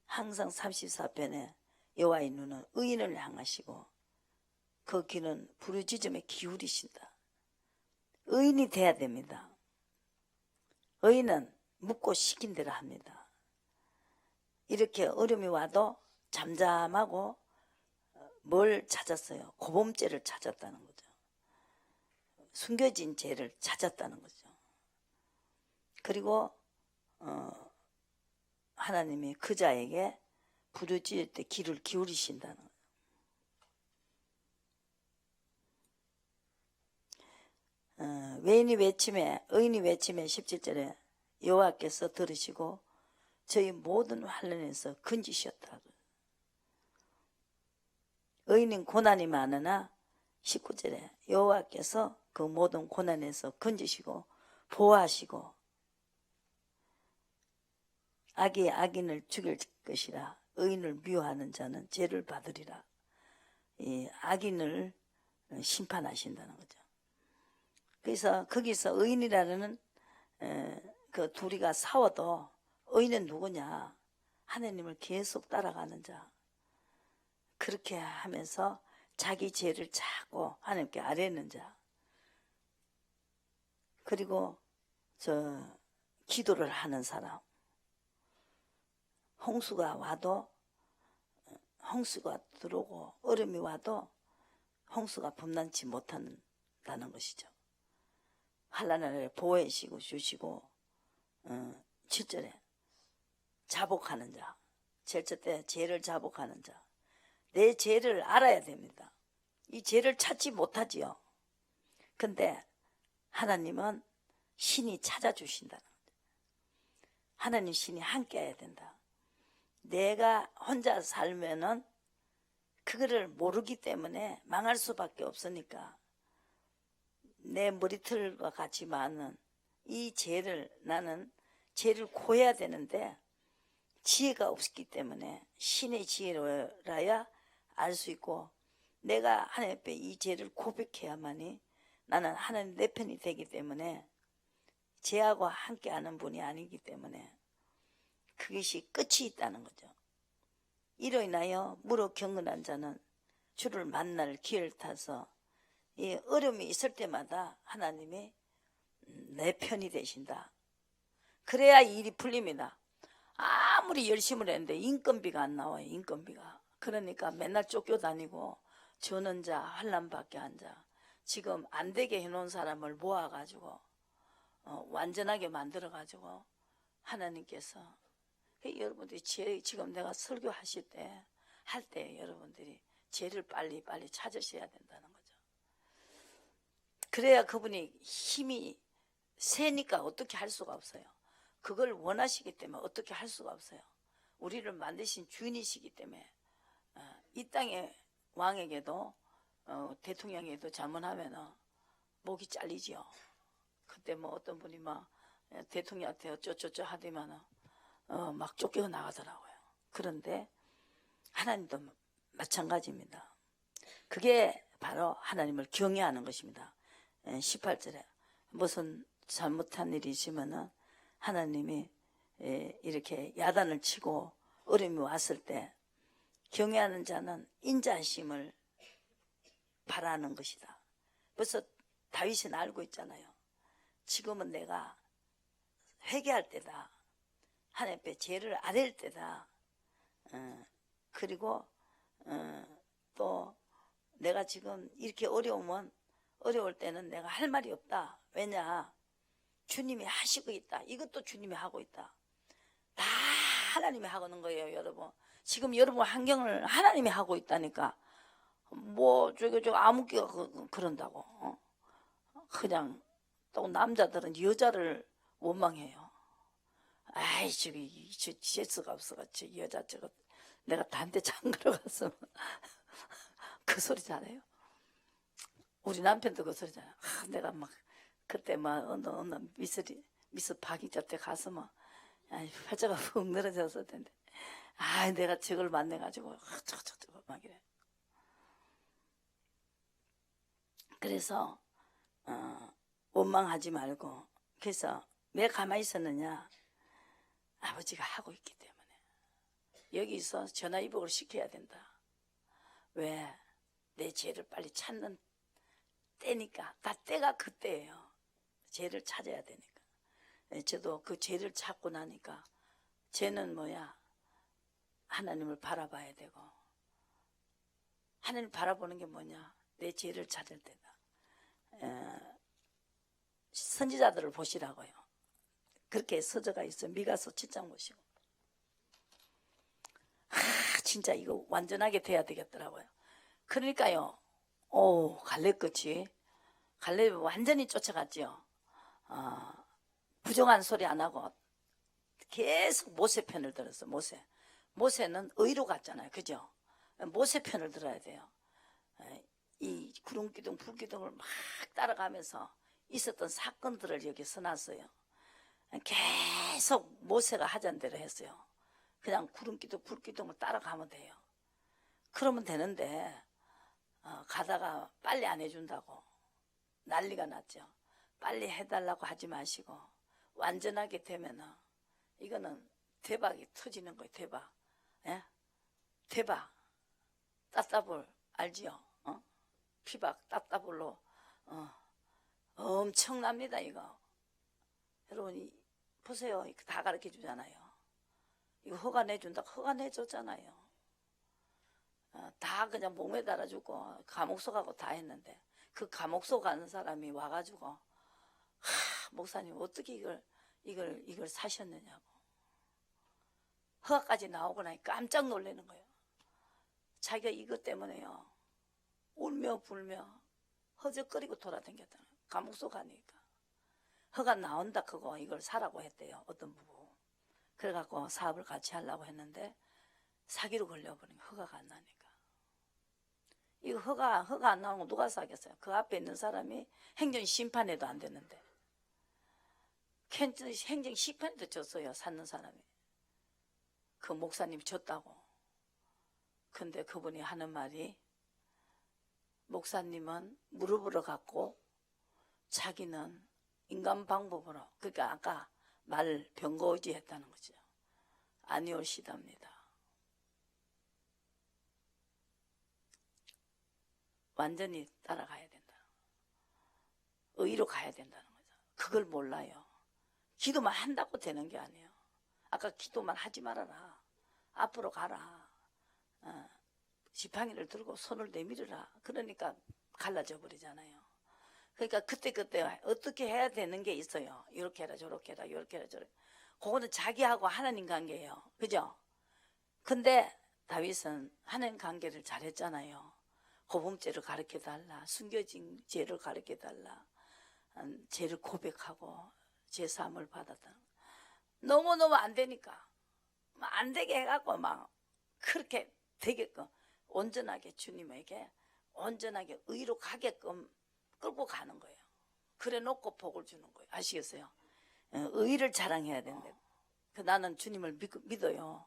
Speaker 1: 항상 34편에 여호와의 눈은 의인을 향하시고 그 귀는 부르짖음에 기울이신다. 의인이 돼야 됩니다. 의인은 묻고 시킨 대로 합니다. 이렇게 어려움이 와도 잠잠하고 뭘 찾았어요? 고범죄를 찾았다는 거죠. 숨겨진 죄를 찾았다는 거죠. 그리고 하나님이 그 자에게 부르짖을 때 귀를 기울이신다는 거예요. 의인이 외침에 17절에 여호와께서 들으시고 저희 모든 환난에서 건지셨다. 의인은 고난이 많으나 19절에 여호와께서 그 모든 고난에서 건지시고 보호하시고 악이 악인을 죽일 것이라 의인을 미워하는 자는 죄를 받으리라. 이 악인을 심판하신다는 거죠. 그래서 거기서 의인이라는 그 둘이가 싸워도 의인은 누구냐? 하나님을 계속 따라가는 자. 그렇게 하면서 자기 죄를 찾고 하나님께 아뢰는 자. 그리고 기도를 하는 사람. 홍수가 와도 홍수가 들어오고 얼음이 와도 홍수가 범람치 못한다는 것이죠. 환난을 보호해 주시고 7절에 자복하는 자. 제일 첫째 죄를 자복하는 자. 내 죄를 알아야 됩니다. 이 죄를 찾지 못하지요. 근데 하나님은 신이 찾아주신다는 거죠. 하나님 신이 함께 해야 된다. 내가 혼자 살면은 그거를 모르기 때문에 망할 수밖에 없으니까 내 머리털과 같이 많은 이 죄를 나는 죄를 고해야 되는데 지혜가 없기 때문에 신의 지혜로야 알 수 있고 내가 하나님 앞에 이 죄를 고백해야만이 나는 하나님 내 편이 되기 때문에 죄하고 함께하는 분이 아니기 때문에 그것이 끝이 있다는 거죠. 이로 인하여 무릇 경건한 자는 주를 만날 기회를 타서 이 어려움이 있을 때마다 하나님이 내 편이 되신다. 그래야 일이 풀립니다. 아무리 열심히 했는데 인건비가 안 나와요. 인건비가. 그러니까 맨날 쫓겨다니고 저는 자 환란밖에 앉아. 지금 안 되게 해놓은 사람을 모아가지고 완전하게 만들어가지고 하나님께서 여러분들이 지금 내가 설교하실 때 할 때 여러분들이 죄를 빨리 찾으셔야 된다는 거죠. 그래야 그분이 힘이 세니까 어떻게 할 수가 없어요. 그걸 원하시기 때문에 어떻게 할 수가 없어요. 우리를 만드신 주인이시기 때문에 이 땅의 왕에게도 대통령에게도 자문하면 목이 잘리지요. 그때 뭐 어떤 분이 막 대통령한테 어쩌저쩌 하더만 막 쫓겨 나가더라고요. 그런데 하나님도 마찬가지입니다. 그게 바로 하나님을 경외하는 것입니다. 18절에 무슨 잘못한 일이 있으면 하나님이 이렇게 야단을 치고 어려움이 왔을 때 경외하는 자는 인자하심을 바라는 것이다. 벌써 다윗은 알고 있잖아요. 지금은 내가 회개할 때다. 하나님 앞에 죄를 아랠 때다. 그리고 또 내가 지금 이렇게 어려울 때는 내가 할 말이 없다. 왜냐? 주님이 하시고 있다. 이것도 주님이 하고 있다. 다 하나님이 하고는 거예요, 여러분. 지금 여러분 환경을 하나님이 하고 있다니까. 뭐 저거 아무개가 그런다고. 그냥 또 남자들은 여자를 원망해요. 아이 저기 저 재수가 없어가지고 여자 저거 내가 단대 장가러 갔으면 그 소리 잘해요. 우리 남편도 그 소리 잘해요. 내가 막 그때 막 어느 미스 박이자 때 가서 막 팔자가 훅 늘어졌을 텐데 내가 저걸 만나가지고 저거 막 이래. 그래서 원망하지 말고. 그래서 왜 가만히 있었느냐? 아버지가 하고 있기 때문에. 여기서 전화위복을 시켜야 된다. 왜? 내 죄를 빨리 찾는 때니까. 다 때가 그때예요. 죄를 찾아야 되니까. 저도 그 죄를 찾고 나니까 죄는 뭐야? 하나님을 바라봐야 되고. 하나님을 바라보는 게 뭐냐? 내 죄를 찾을 때다. 선지자들을 보시라고요. 그렇게 서져가 있어요. 미가서 7장 보시고. 진짜 이거 완전하게 돼야 되겠더라고요. 그러니까요. 갈렙같이 갈렙이 완전히 쫓아갔죠. 부정한 소리 안 하고 계속 모세 편을 들었어. 모세는 의로 갔잖아요. 그죠? 모세 편을 들어야 돼요. 이 구름기둥 불기둥을 막 따라가면서 있었던 사건들을 여기 써놨어요. 계속 모세가 하자는 대로 했어요. 그냥 구름기둥 불기둥을 따라가면 돼요. 그러면 되는데 가다가 빨리 안 해준다고 난리가 났죠. 빨리 해달라고 하지 마시고 완전하게 되면은 이거는 대박이 터지는 거예요. 대박. 예? 대박. 따따블 알지요? 피박 따따블로 엄청납니다. 이거 여러분이 보세요. 다 가르쳐 주잖아요. 이거 허가 내준다. 허가 내줬잖아요. 다 그냥 몸에 달아주고 감옥소 가고 다 했는데 그 감옥소 가는 사람이 와가지고 목사님 어떻게 이걸 사셨느냐고 허가까지 나오고 나니 깜짝 놀라는 거예요. 자기가 이것 때문에요 울며 불며 허적거리고 돌아다녔다는 거예요. 감옥소 가니까 허가 나온다 그거 이걸 사라고 했대요. 어떤 부부 그래갖고 사업을 같이 하려고 했는데 사기로 걸려버린 거예요. 허가가 안 나니까. 이거 허가 안 나오는 거 누가 사겠어요? 그 앞에 있는 사람이 행정심판에도 안 됐는데 행정심판에도 졌어요. 사는 사람이. 그 목사님이 졌다고. 근데 그분이 하는 말이 목사님은 무릎으로 갖고 자기는 인간 방법으로 그러니까 아까 말 병거의지 했다는 거죠. 아니올시답니다. 완전히 따라가야 된다. 의로 가야 된다는 거죠. 그걸 몰라요. 기도만 한다고 되는 게 아니에요. 아까 기도만 하지 말아라. 앞으로 가라. 지팡이를 들고 손을 내밀으라. 그러니까 갈라져 버리잖아요. 그러니까 그때그때 어떻게 해야 되는 게 있어요. 이렇게 해라 저렇게 해라 이렇게 해라 저렇게. 그거는 자기하고 하나님 관계예요. 그죠? 근데 다윗은 하나님 관계를 잘했잖아요. 고범죄를 가르쳐달라. 숨겨진 죄를 가르쳐달라. 죄를 고백하고 죄사함을 받았다. 너무너무 안 되니까 안 되게 해갖고 막 그렇게 되게끔 온전하게 주님에게 온전하게 의로 가게끔 끌고 가는 거예요. 그래 놓고 복을 주는 거예요. 아시겠어요? 의를 자랑해야 된대. 나는 주님을 믿어요.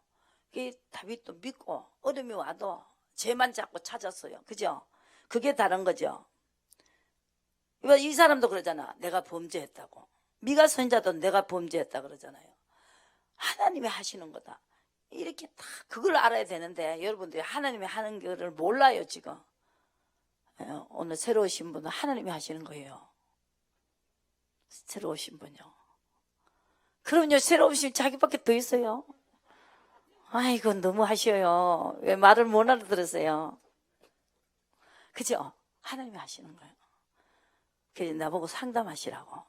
Speaker 1: 다윗도 믿고 어려움이 와도 죄만 잡고 찾았어요. 그죠? 그게 다른 거죠. 이 사람도 그러잖아. 내가 범죄했다고. 미가 선지자도 내가 범죄했다 그러잖아요. 하나님이 하시는 거다. 이렇게 다 그걸 알아야 되는데 여러분들이 하나님이 하는 거를 몰라요 지금. 오늘 새로 오신 분은 하나님이 하시는 거예요. 새로 오신 분요. 그럼요, 새로 오신 자기밖에 더 있어요. 아이고 너무 하셔요. 왜 말을 못 알아들으세요? 그죠? 하나님이 하시는 거예요. 그래서 나보고 상담하시라고.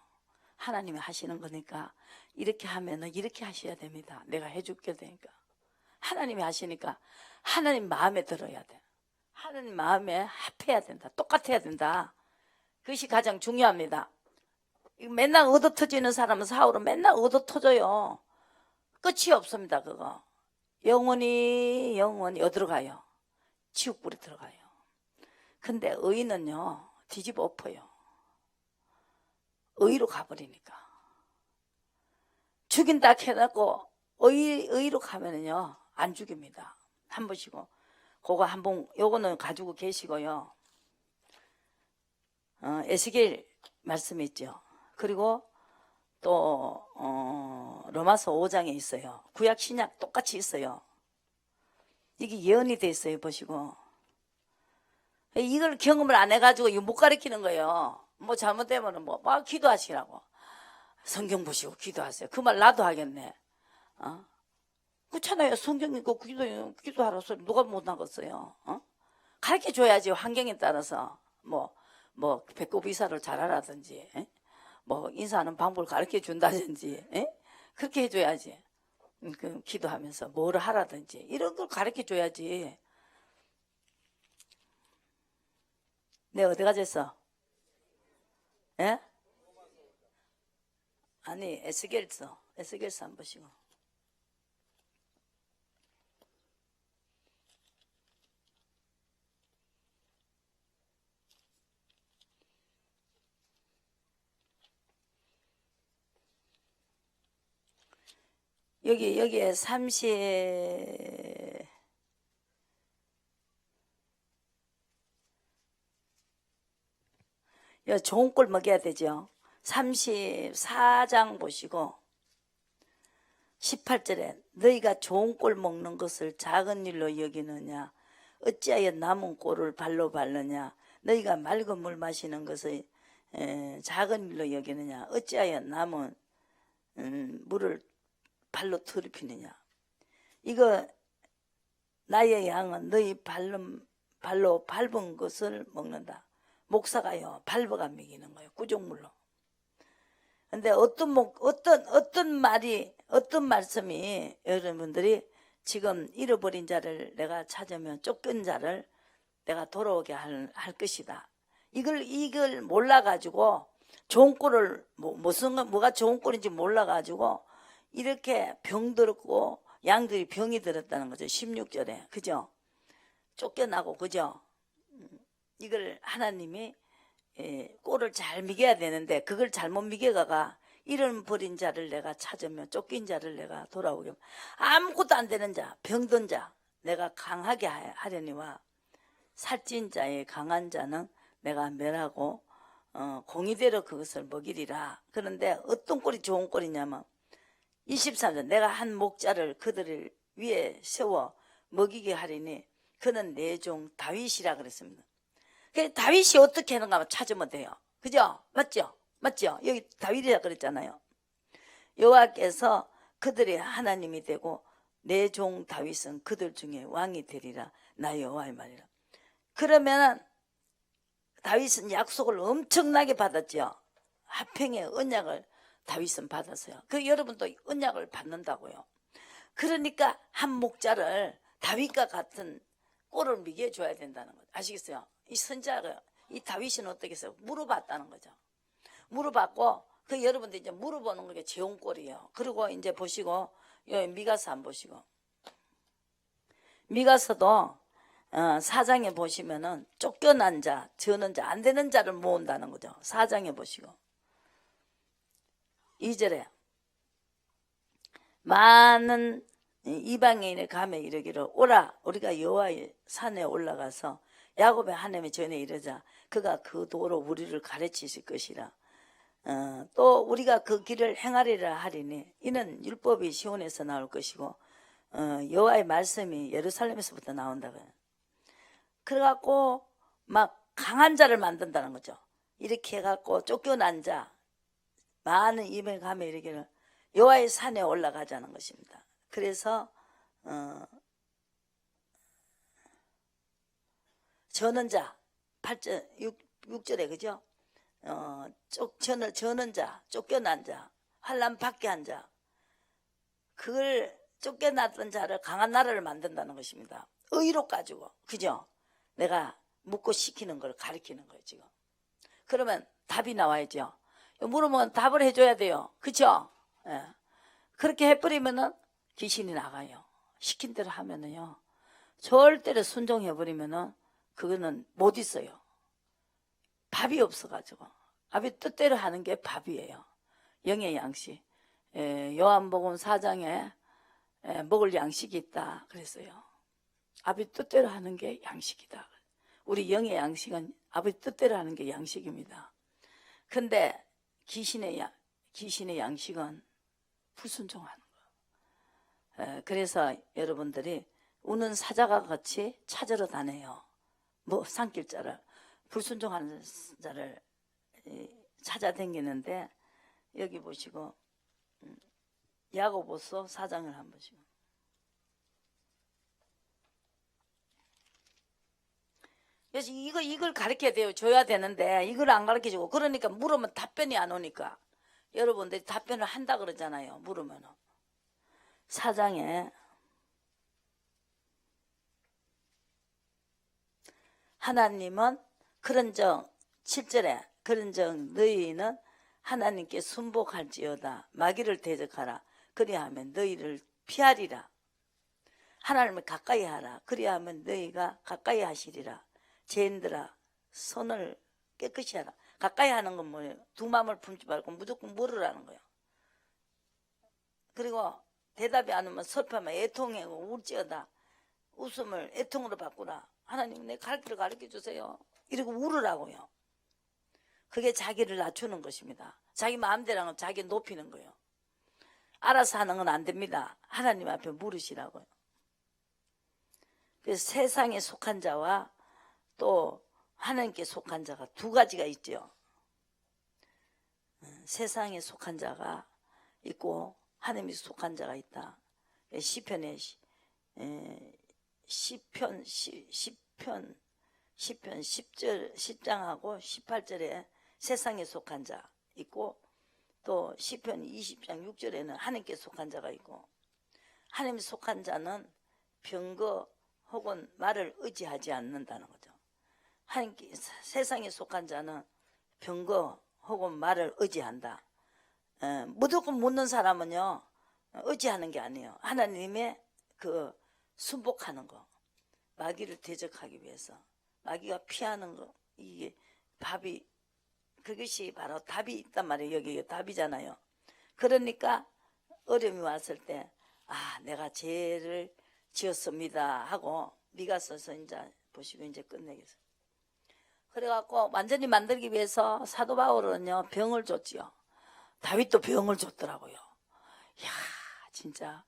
Speaker 1: 하나님이 하시는 거니까 이렇게 하면은 이렇게 하셔야 됩니다. 내가 해줄게 되니까. 하나님이 하시니까 하나님 마음에 들어야 돼. 하나님 마음에 합해야 된다. 똑같아야 된다. 그것이 가장 중요합니다. 맨날 얻어 터지는 사람은 사후로 맨날 얻어 터져요. 끝이 없습니다. 그거 영원히 어디로 지옥불에 들어가요. 근데 의인은요 뒤집어 엎어요. 의로 가버리니까. 죽인다 해놓고 의로 가면은요 안 죽입니다. 한 번씩고 그거 한번 요거는 가지고 계시고요. 에스겔 말씀이 있죠. 그리고 또 로마서 5장에 있어요. 구약 신약 똑같이 있어요. 이게 예언이 돼 있어요. 보시고 이걸 경험을 안 해가지고 이거 못 가르치는 거예요. 뭐 잘못되면 뭐 막 기도하시라고. 성경 보시고 기도하세요. 그 말 나도 하겠네. 그렇잖아요. 성경 읽고 기도하라 소리 누가 못 하겠어요. 가르쳐 줘야지. 환경에 따라서 뭐 배꼽 인사를 잘하라든지 뭐 인사하는 방법을 가르쳐 준다든지 그렇게 해줘야지. 그 기도하면서 뭐를 하라든지 이런 걸 가르쳐 줘야지. 내가 어디 가졌어? 예? 아니 에스겔서 한번 보시고. 여기에 30 좋은 꼴 먹여야 되죠. 34장 보시고 18절에 너희가 좋은 꼴 먹는 것을 작은 일로 여기느냐 어찌하여 남은 꼴을 발로 밟느냐 너희가 맑은 물 마시는 것을 작은 일로 여기느냐 어찌하여 남은 물을 발로 더럽히느냐. 이거 나의 양은 너희 발로 밟은 것을 먹는다. 목사가요 밟아가 먹이는 거예요. 구종물로. 근데 어떤 말씀이 여러분들이 지금 잃어버린 자를 내가 찾으면 쫓긴 자를 내가 돌아오게 할 것이다. 이걸 몰라가지고 좋은 꼴을 뭐가 좋은 꼴인지 몰라가지고 이렇게 병들었고 양들이 병이 들었다는 거죠. 16절에 그죠? 쫓겨나고 그죠? 이걸 하나님이 꼴을 잘 미겨야 되는데 그걸 잘못 미겨가가 잃어버린 자를 내가 찾으면 쫓긴 자를 내가 돌아오게 아무것도 안 되는 자 병든 자 내가 강하게 하려니와 살찐 자의 강한 자는 내가 멸하고 공의대로 그것을 먹이리라. 그런데 어떤 꼴이 좋은 꼴이냐면 23절 내가 한 목자를 그들을 위에 세워 먹이게 하리니 그는 내 종 다윗이라 그랬습니다. 다윗이 어떻게 하는가 찾으면 돼요. 그죠? 맞죠? 맞죠? 여기 다윗이라 그랬잖아요. 여호와께서 그들의 하나님이 되고 내 종 다윗은 그들 중에 왕이 되리라. 나 여호와의 말이라. 그러면 다윗은 약속을 엄청나게 받았죠. 화평의 언약을 다윗은 받았어요. 그 여러분도 언약을 받는다고요. 그러니까 한 목자를 다윗과 같은 꼴을 먹여줘야 된다는 거죠. 아시겠어요? 이 선자가 이 다윗은 어떻게 해서 물어봤다는 거죠. 물어봤고 그 여러분들 이제 물어보는 게 재혼꼴이에요. 그리고 이제 보시고 여기 미가서 안 보시고 미가서도 4장에 보시면은 쫓겨난 자, 저는 자, 안 되는 자를 모은다는 거죠. 4장에 보시고 2절에 많은 이방인의 감에 이르기를 오라 우리가 여호와의 산에 올라가서 야곱의 하나님의 전에 이르자 그가 그 도로 우리를 가르치실 것이라. 또 우리가 그 길을 행하리라 하리니 이는 율법이 시온에서 나올 것이고 여호와의 말씀이 예루살렘에서부터 나온다고요. 그래갖고 막 강한 자를 만든다는 거죠. 이렇게 해갖고 쫓겨난 자 많은 이방인 감에 이르기를 여호와의 산에 올라가자는 것입니다. 그래서 저는 자 8절 6절에 그죠? 저는 자 쫓겨난 자 환난 받게 한 자 그걸 쫓겨났던 자를 강한 나라를 만든다는 것입니다. 의로 가지고 그죠? 내가 묻고 시키는 걸 가르치는 거예요 지금. 그러면 답이 나와야죠. 물으면 답을 해줘야 돼요. 그죠? 예. 그렇게 해버리면은 귀신이 나가요. 시킨 대로 하면은요. 절대로 순종해버리면은 그거는 못 있어요. 밥이 없어가지고. 밥이 뜻대로 하는 게 밥이에요. 영의 양식. 요한복음 4장에 먹을 양식이 있다 그랬어요. 아버지 뜻대로 하는 게 양식이다. 우리 영의 양식은 아버지 뜻대로 하는 게 양식입니다. 근데 귀신의 양식은 불순종하는 거예요. 그래서 여러분들이 우는 사자가 같이 찾으러 다녀요. 뭐 산길자를 불순종하는 자를 찾아다니는데 여기 보시고 야고보서 4장을 한번 보시고 그래서 이걸 가르쳐야 돼요. 줘야 되는데 이걸 안 가르쳐주고 그러니까 물으면 답변이 안 오니까 여러분들이 답변을 한다 그러잖아요. 물으면 4장에 하나님은 그런즉 7절에 그런즉 너희는 하나님께 순복할지어다 마귀를 대적하라 그리하면 너희를 피하리라. 하나님을 가까이 하라 그리하면 너희가 가까이 하시리라. 죄인들아 손을 깨끗이 하라. 가까이 하는 건 뭐예요? 두 마음을 품지 말고 무조건 물으라는 거예요. 그리고 대답이 안 오면 슬퍼하면 애통하고 울지어다. 웃음을 애통으로 바꾸라. 하나님 내 갈 길을 가르쳐 주세요. 이러고 울으라고요. 그게 자기를 낮추는 것입니다. 자기 마음대로 하는 건 자기 높이는 거예요. 알아서 하는 건 안 됩니다. 하나님 앞에 물으시라고요. 그래서 세상에 속한 자와 또 하나님께 속한 자가 두 가지가 있죠. 세상에 속한 자가 있고 하나님께 속한 자가 있다. 시편에 10편 10장하고 18절에 세상에 속한 자 있고 또 시편 20장 6절에는 하나님께 속한 자가 있고 하나님께 속한 자는 병거 혹은 말을 의지하지 않는다는 거죠. 하나님께 세상에 속한 자는 병거 혹은 말을 의지한다. 무조건 묻는 사람은요 의지하는 게 아니에요. 하나님의 그 순복하는 거 마귀를 대적하기 위해서 마귀가 피하는 거 이게 밥이 그것이 바로 답이 있단 말이에요. 여기 답이잖아요. 그러니까 어려움이 왔을 때 내가 죄를 지었습니다 하고 미가서서 이제 보시고 이제 끝내겠어요. 그래갖고 완전히 만들기 위해서 사도 바울은요 병을 줬지요. 다윗도 병을 줬더라고요. 이야 진짜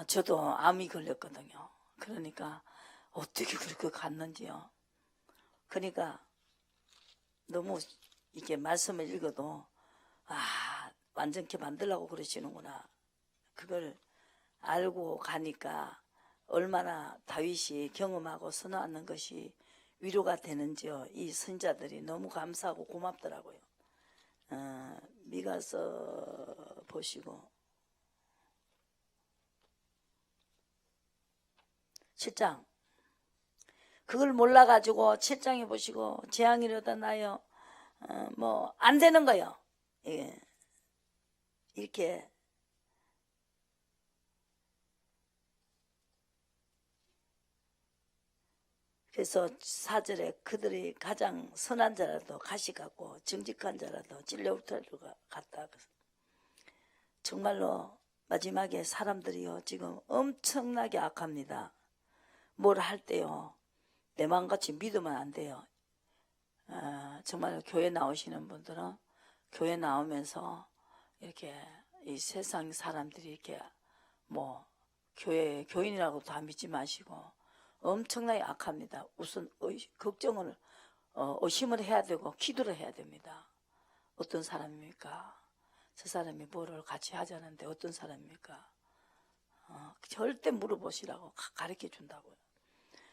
Speaker 1: 저도 암이 걸렸거든요. 그러니까 어떻게 그렇게 갔는지요. 그러니까 너무 이게 말씀을 읽어도 완전히 만들라고 그러시는구나. 그걸 알고 가니까 얼마나 다윗이 경험하고 선호하는 것이 위로가 되는지요. 이 선자들이 너무 감사하고 고맙더라고요. 미가서 보시고 7장 그걸 몰라가지고 7장에 보시고 재앙이 일어나요. 뭐 안 되는 거요. 예. 이렇게 그래서 4절에 그들이 가장 선한 자라도 가시 같고 정직한 자라도 찔려울터리로 갔다. 정말로 마지막에 사람들이요 지금 엄청나게 악합니다. 뭘 할 때요 내 마음같이 믿으면 안 돼요. 정말 교회 나오시는 분들은 교회 나오면서 이렇게 이 세상 사람들이 이렇게 뭐 교인이라고 다 믿지 마시고 엄청나게 악합니다. 우선 걱정을 의심을 해야 되고 기도를 해야 됩니다. 어떤 사람입니까? 저 사람이 뭐를 같이 하자는데 어떤 사람입니까? 절대 물어보시라고 가르쳐 준다고요.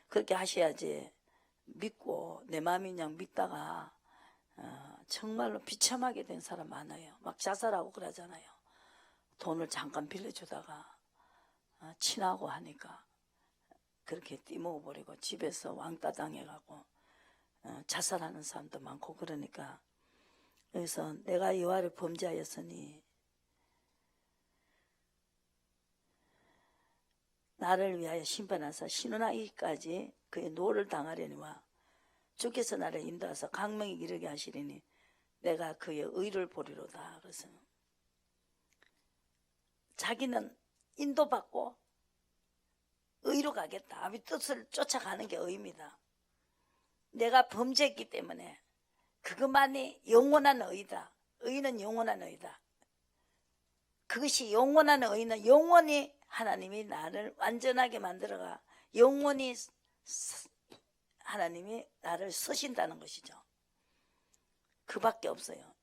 Speaker 1: 그렇게 하셔야지 믿고 내 마음이 그냥 믿다가 정말로 비참하게 된 사람 많아요. 막 자살하고 그러잖아요. 돈을 잠깐 빌려주다가 친하고 하니까 그렇게 띠먹어버리고 집에서 왕따 당해가고 자살하는 사람도 많고 그러니까 그래서 내가 여호와를 범죄하였으니 나를 위하여 심판하사 신혼하기까지 그의 노를 당하려니와 주께서 나를 인도하사 강명에 이르게 하시리니 내가 그의 의를 보리로다. 그래서 자기는 인도받고 의로 가겠다. 아비 뜻을 쫓아가는 게 의입니다. 내가 범죄했기 때문에 그것만이 영원한 의다. 의는 영원한 의다. 그것이 영원한 의는 영원히 하나님이 나를 완전하게 만들어가 영원히 하나님이 나를 쓰신다는 것이죠. 그밖에 없어요.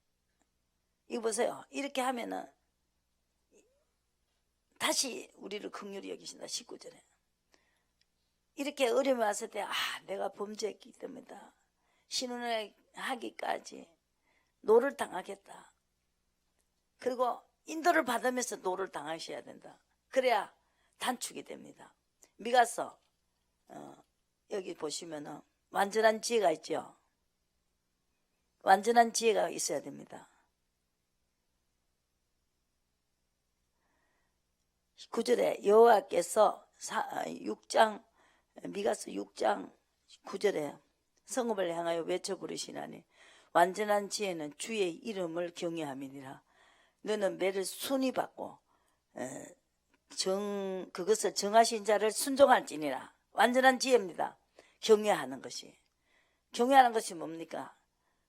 Speaker 1: 이거 보세요. 이렇게 하면은 다시 우리를 긍휼히 여기신다. 19절에 이렇게 어려움이 왔을 때 내가 범죄했기 때문에 신혼을 하기까지 노를 당하겠다. 그리고 인도를 받으면서 노를 당하셔야 된다. 그래야 단축이 됩니다. 미가서 여기 보시면은 완전한 지혜가 있죠. 완전한 지혜가 있어야 됩니다. 9절에 여호와께서 6장 미가서 6장 9절에 성읍을 향하여 외쳐 부르시나니 완전한 지혜는 주의 이름을 경외함이니라. 너는 매를 순히 받고 그것을 정하신 자를 순종할지니라. 완전한 지혜입니다. 경외하는 것이. 경외하는 것이 뭡니까?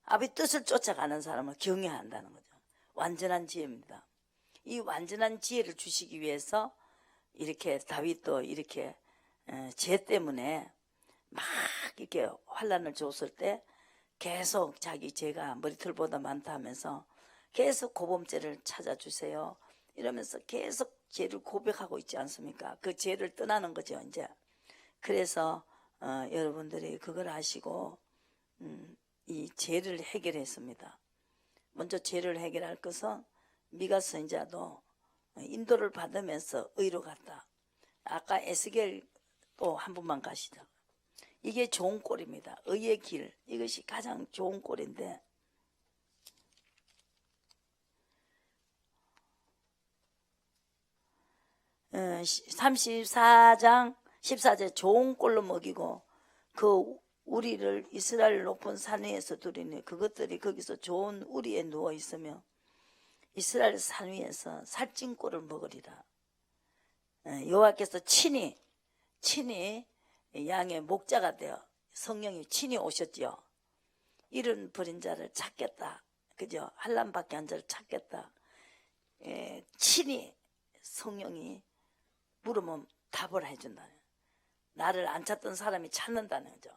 Speaker 1: 아버지 뜻을 쫓아가는 사람을 경외한다는 거죠. 완전한 지혜입니다. 이 완전한 지혜를 주시기 위해서 이렇게 다윗도 이렇게 죄 때문에 막 이렇게 환난을 줬을 때 계속 자기 죄가 머리털보다 많다 하면서 계속 고범죄를 찾아주세요 이러면서 계속 죄를 고백하고 있지 않습니까? 그 죄를 떠나는 거죠 이제. 그래서 여러분들이 그걸 아시고 이 죄를 해결했습니다. 먼저 죄를 해결할 것은 미가 선지자도 인도를 받으면서 의로 갔다. 아까 에스겔 또 한 번만 가시죠. 이게 좋은 꼴입니다. 의의 길, 이것이 가장 좋은 꼴인데 어, 34장 14절 좋은 꼴로 먹이고 그 우리를 이스라엘 높은 산 위에서 두리니 그것들이 거기서 좋은 우리에 누워 있으며 이스라엘 산 위에서 살찐 꼴을 먹으리라. 여호와께서 친히 양의 목자가 되어 성령이 친히 오셨지요. 이런 버린 자를 찾겠다. 그죠? 한람밖에 한 자를 찾겠다. 친히 성령이 물으면 답을 해준다는. 나를 안 찾던 사람이 찾는다는 거죠.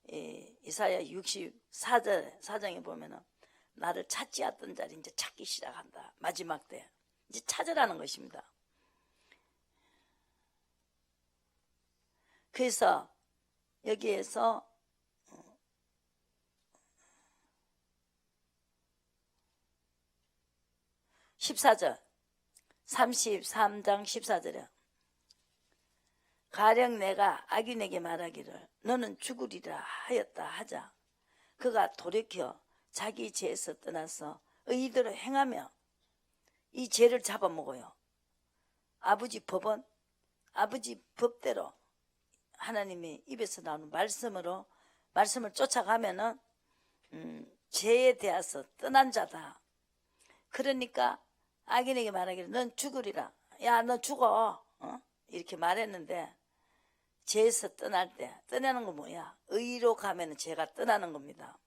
Speaker 1: 이사야 64장에 보면은 나를 찾지 않던 자리 이제 찾기 시작한다. 마지막 때 이제 찾으라는 것입니다. 그래서 여기에서 14절 33장 14절에 가령 내가 악인에게 말하기를 너는 죽으리라 하였다 하자 그가 돌이켜 자기 죄에서 떠나서 의대로 행하며 이 죄를 잡아먹어요. 아버지 법은 아버지 법대로 하나님의 입에서 나오는 말씀을 쫓아가면은 죄에 대해서 떠난 자다. 그러니까 악인에게 말하기를 넌 죽으리라. 야, 너 죽어. 이렇게 말했는데 죄에서 떠날 때 떠나는 건 뭐야? 의로 가면 죄가 떠나는 겁니다.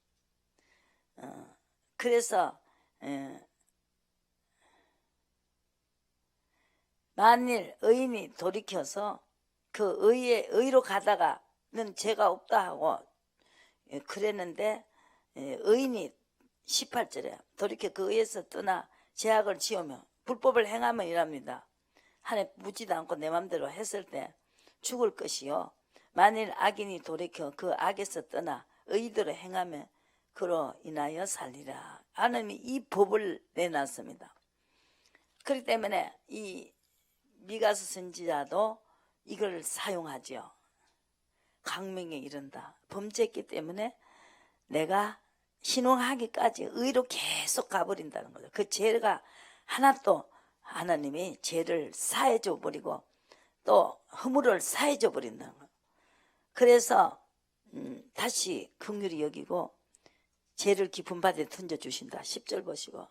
Speaker 1: 그래서 만일 의인이 돌이켜서 그 의로 가다가는 죄가 없다 하고 그랬는데 의인이 18절에 돌이켜 그 의에서 떠나 죄악을 지으며 불법을 행하면 이랍니다. 하나님 묻지도 않고 내 맘대로 했을 때 죽을 것이요 만일 악인이 돌이켜 그 악에서 떠나 의대로 행하면 그로 인하여 살리라. 하나님이 이 법을 내놨습니다. 그렇기 때문에 이 미가서 선지자도 이걸 사용하죠. 강명에 이른다. 범죄했기 때문에 내가 신용하기까지 의로 계속 가버린다는 거죠. 그 죄가 하나도 하나님이 죄를 사해줘 버리고 또 허물을 사해줘 버린다는 거예요. 그래서 다시 긍휼히 여기고 죄를 깊은 바다에 던져주신다. 10절 보시고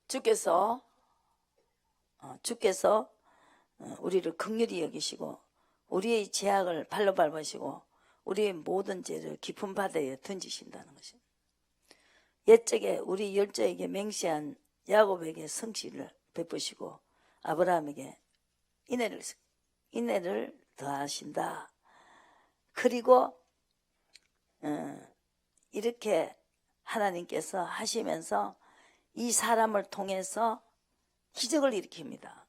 Speaker 1: 주께서 우리를 긍휼히 여기시고 우리의 죄악을 발로 밟으시고 우리의 모든 죄를 깊은 바다에 던지신다는 것입니다. 옛적에 우리 열조에게 맹세한 야곱에게 성실을 베푸시고 아브라함에게 인애를 더하신다. 그리고 이렇게 하나님께서 하시면서 이 사람을 통해서 기적을 일으킵니다.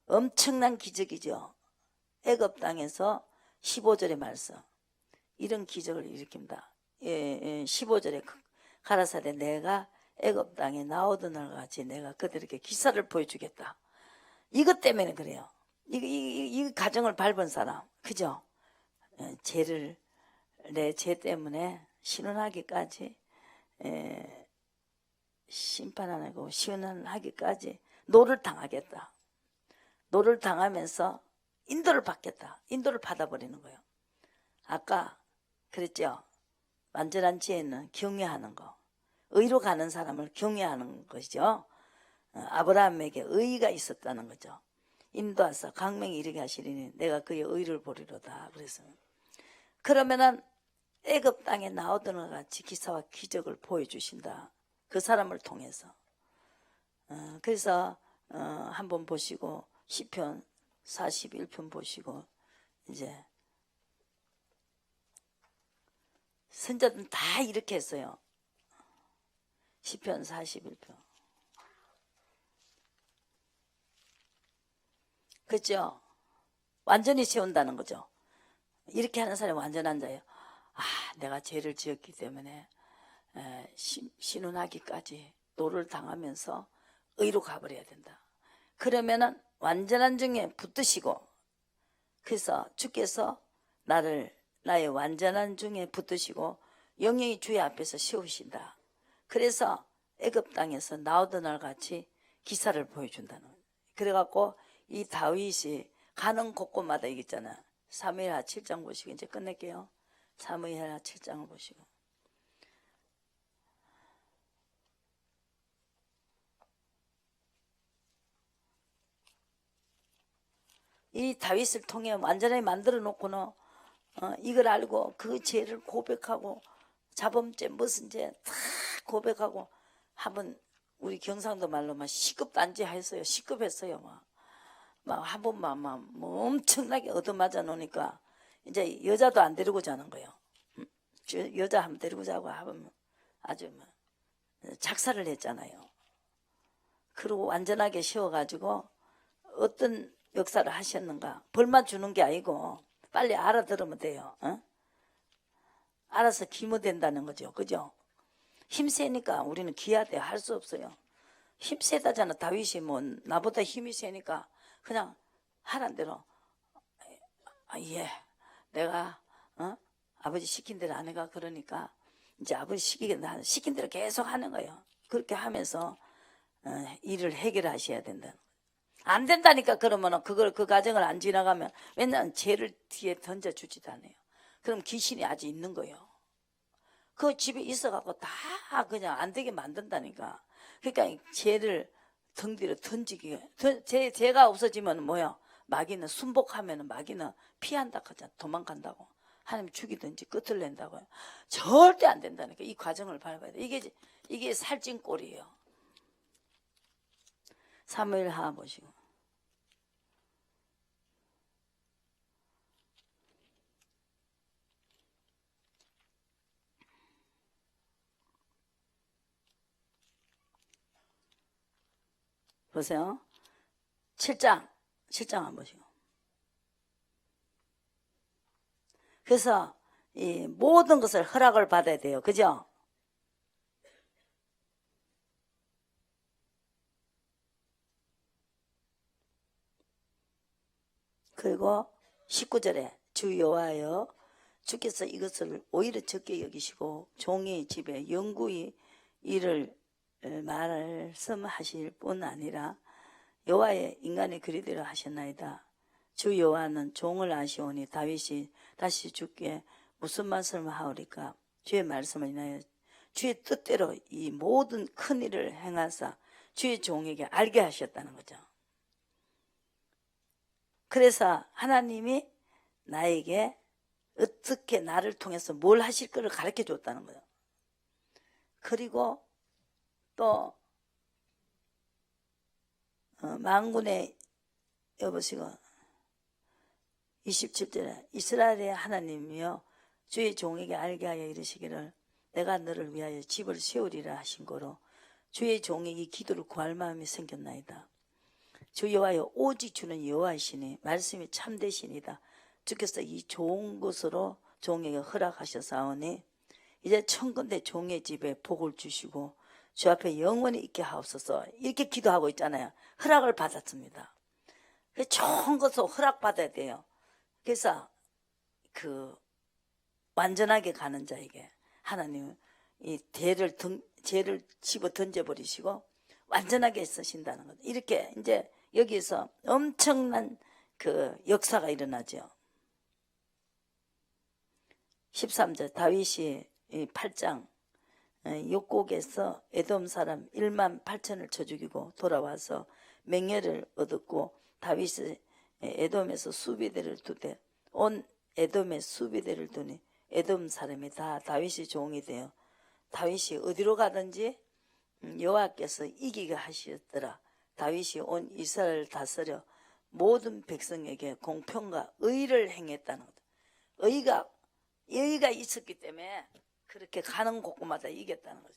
Speaker 1: 엄청난 기적이죠. 애굽 땅에서 15절의 말씀 이런 기적을 일으킵니다. 15절에 가라사대 내가 애굽 땅에 나오던 날 같이 내가 그들에게 기사를 보여주겠다. 이것 때문에 그래요. 이 가정을 밟은 사람 그죠? 죄를 내 죄 때문에 신원하기까지 심판 안 하고 시원하기까지 노를 당하겠다. 노를 당하면서 인도를 받겠다. 인도를 받아버리는 거예요. 아까 그랬죠. 완전한 지혜는 경외하는 거. 의로 가는 사람을 경외하는 것이죠. 아브라함에게 의의가 있었다는 거죠. 인도하사 강명이 이르게 하시리니 내가 그의 의를 보리로다. 그래서 그러면은 애굽 땅에 나오던 것 같이 기사와 기적을 보여주신다. 그 사람을 통해서. 그래서 한번 보시고 시편 41편 보시고 이제 선자들은 다 이렇게 했어요. 시편 41편. 그렇죠? 완전히 세운다는 거죠. 이렇게 하는 사람이 완전한 자예요. 아, 내가 죄를 지었기 때문에 신운하기까지 노를 당하면서 의로 가버려야 된다. 그러면은 완전한 중에 붙드시고 그래서 주께서 나의 완전한 중에 붙드시고 영영이 주의 앞에서 세우신다. 그래서 애굽 땅에서 나오던 날 같이 기사를 보여준다는 거예요. 그래갖고 이 다윗이 가는 곳곳마다 이겼잖아. 사무엘하 7장 보시고 이제 끝낼게요. 사무엘하 7장을 보시고 이 다윗을 통해 완전히 만들어 놓고는 이걸 알고 그 죄를 고백하고 자범죄 무슨 죄 다 고백하고 한번 우리 경상도 말로 막 시급단지 했어요. 시급했어요. 막 한 번만 뭐 엄청나게 얻어맞아 놓으니까 이제 여자도 안 데리고 자는 거예요. 여자 한번 데리고 자고 하면 아주 뭐 작사를 했잖아요. 그리고 완전하게 쉬어가지고 어떤 역사를 하셨는가. 벌만 주는 게 아니고 빨리 알아들으면 돼요. 어? 알아서 기모된다는 거죠. 그죠? 힘세니까 우리는 기하대 할 수 없어요. 힘세다잖아. 다윗이 뭐 나보다 힘이 세니까 그냥 하란 대로 예 내가 아버지 시킨 대로 안 해가 그러니까 이제 아버지 시킨 대로 계속 하는 거예요. 그렇게 하면서 일을 해결하셔야 된다. 안 된다니까. 그러면은 그 과정을 안 지나가면 왜냐면 죄를 뒤에 던져주지도 않아요. 그럼 귀신이 아직 있는 거예요. 그 집에 있어갖고 다 그냥 안 되게 만든다니까. 그러니까 죄를 등 뒤로 던지게. 죄가 없어지면 뭐야? 마귀는 순복하면 마귀는 피한다 하잖아. 도망간다고. 하나님 죽이든지 끝을 낸다고요. 절대 안 된다니까. 이 과정을 밟아야 돼. 이게 살찐 꼴이에요. 사무엘하 보시고. 보세요. 7장 한번 보시고. 그래서 이 모든 것을 허락을 받아야 돼요. 그죠? 그리고 19절에 주 여호와여 주께서 이것을 오히려 적게 여기시고 종의 집에 영구히 이를 말씀하실 뿐 아니라 여호와의 인간의 그리대로 하셨나이다. 주 여호와는 종을 아시오니 다윗이 다시 주께 무슨 말씀을 하오리까. 주의 말씀을 인하여 주의 뜻대로 이 모든 큰 일을 행하사 주의 종에게 알게 하셨다는 거죠. 그래서 하나님이 나에게 어떻게 나를 통해서 뭘 하실 거를 가르쳐 줬다는 거예요. 그리고 또 만군의 여보시고 27절에 이스라엘의 하나님이여 주의 종에게 알게 하여 이르시기를 내가 너를 위하여 집을 세우리라 하신 거로 주의 종이 이 기도를 구할 마음이 생겼나이다. 주 여호와여 오직 주는 여호와이시니 말씀이 참되시니다. 주께서 이 좋은 것으로 종에게 허락하셨사오니 이제 천군데 종의 집에 복을 주시고 주 앞에 영원히 있게 하옵소서. 이렇게 기도하고 있잖아요. 허락을 받았습니다. 좋은 것으로 허락받아야 돼요. 그래서 완전하게 가는 자에게 하나님은 이 죄를 집어 던져버리시고 완전하게 쓰신다는 거죠. 이렇게 이제 여기서 엄청난 역사가 일어나죠. 13절 다윗이 8장 욕곡에서 에돔 사람 1만 8천을 쳐 죽이고 돌아와서 명예를 얻었고 다윗이 에돔에서 수비대를 두되 온 에돔에 수비대를 두니 에돔 사람이 다 다윗이 종이 되어 다윗이 어디로 가든지 여호와께서 이기게 하셨더라. 다윗이 온 이스라엘을 다스려 모든 백성에게 공평과 의를 행했다는 것. 의의가 있었기 때문에 그렇게 가는 곳마다 이겼다는 거죠.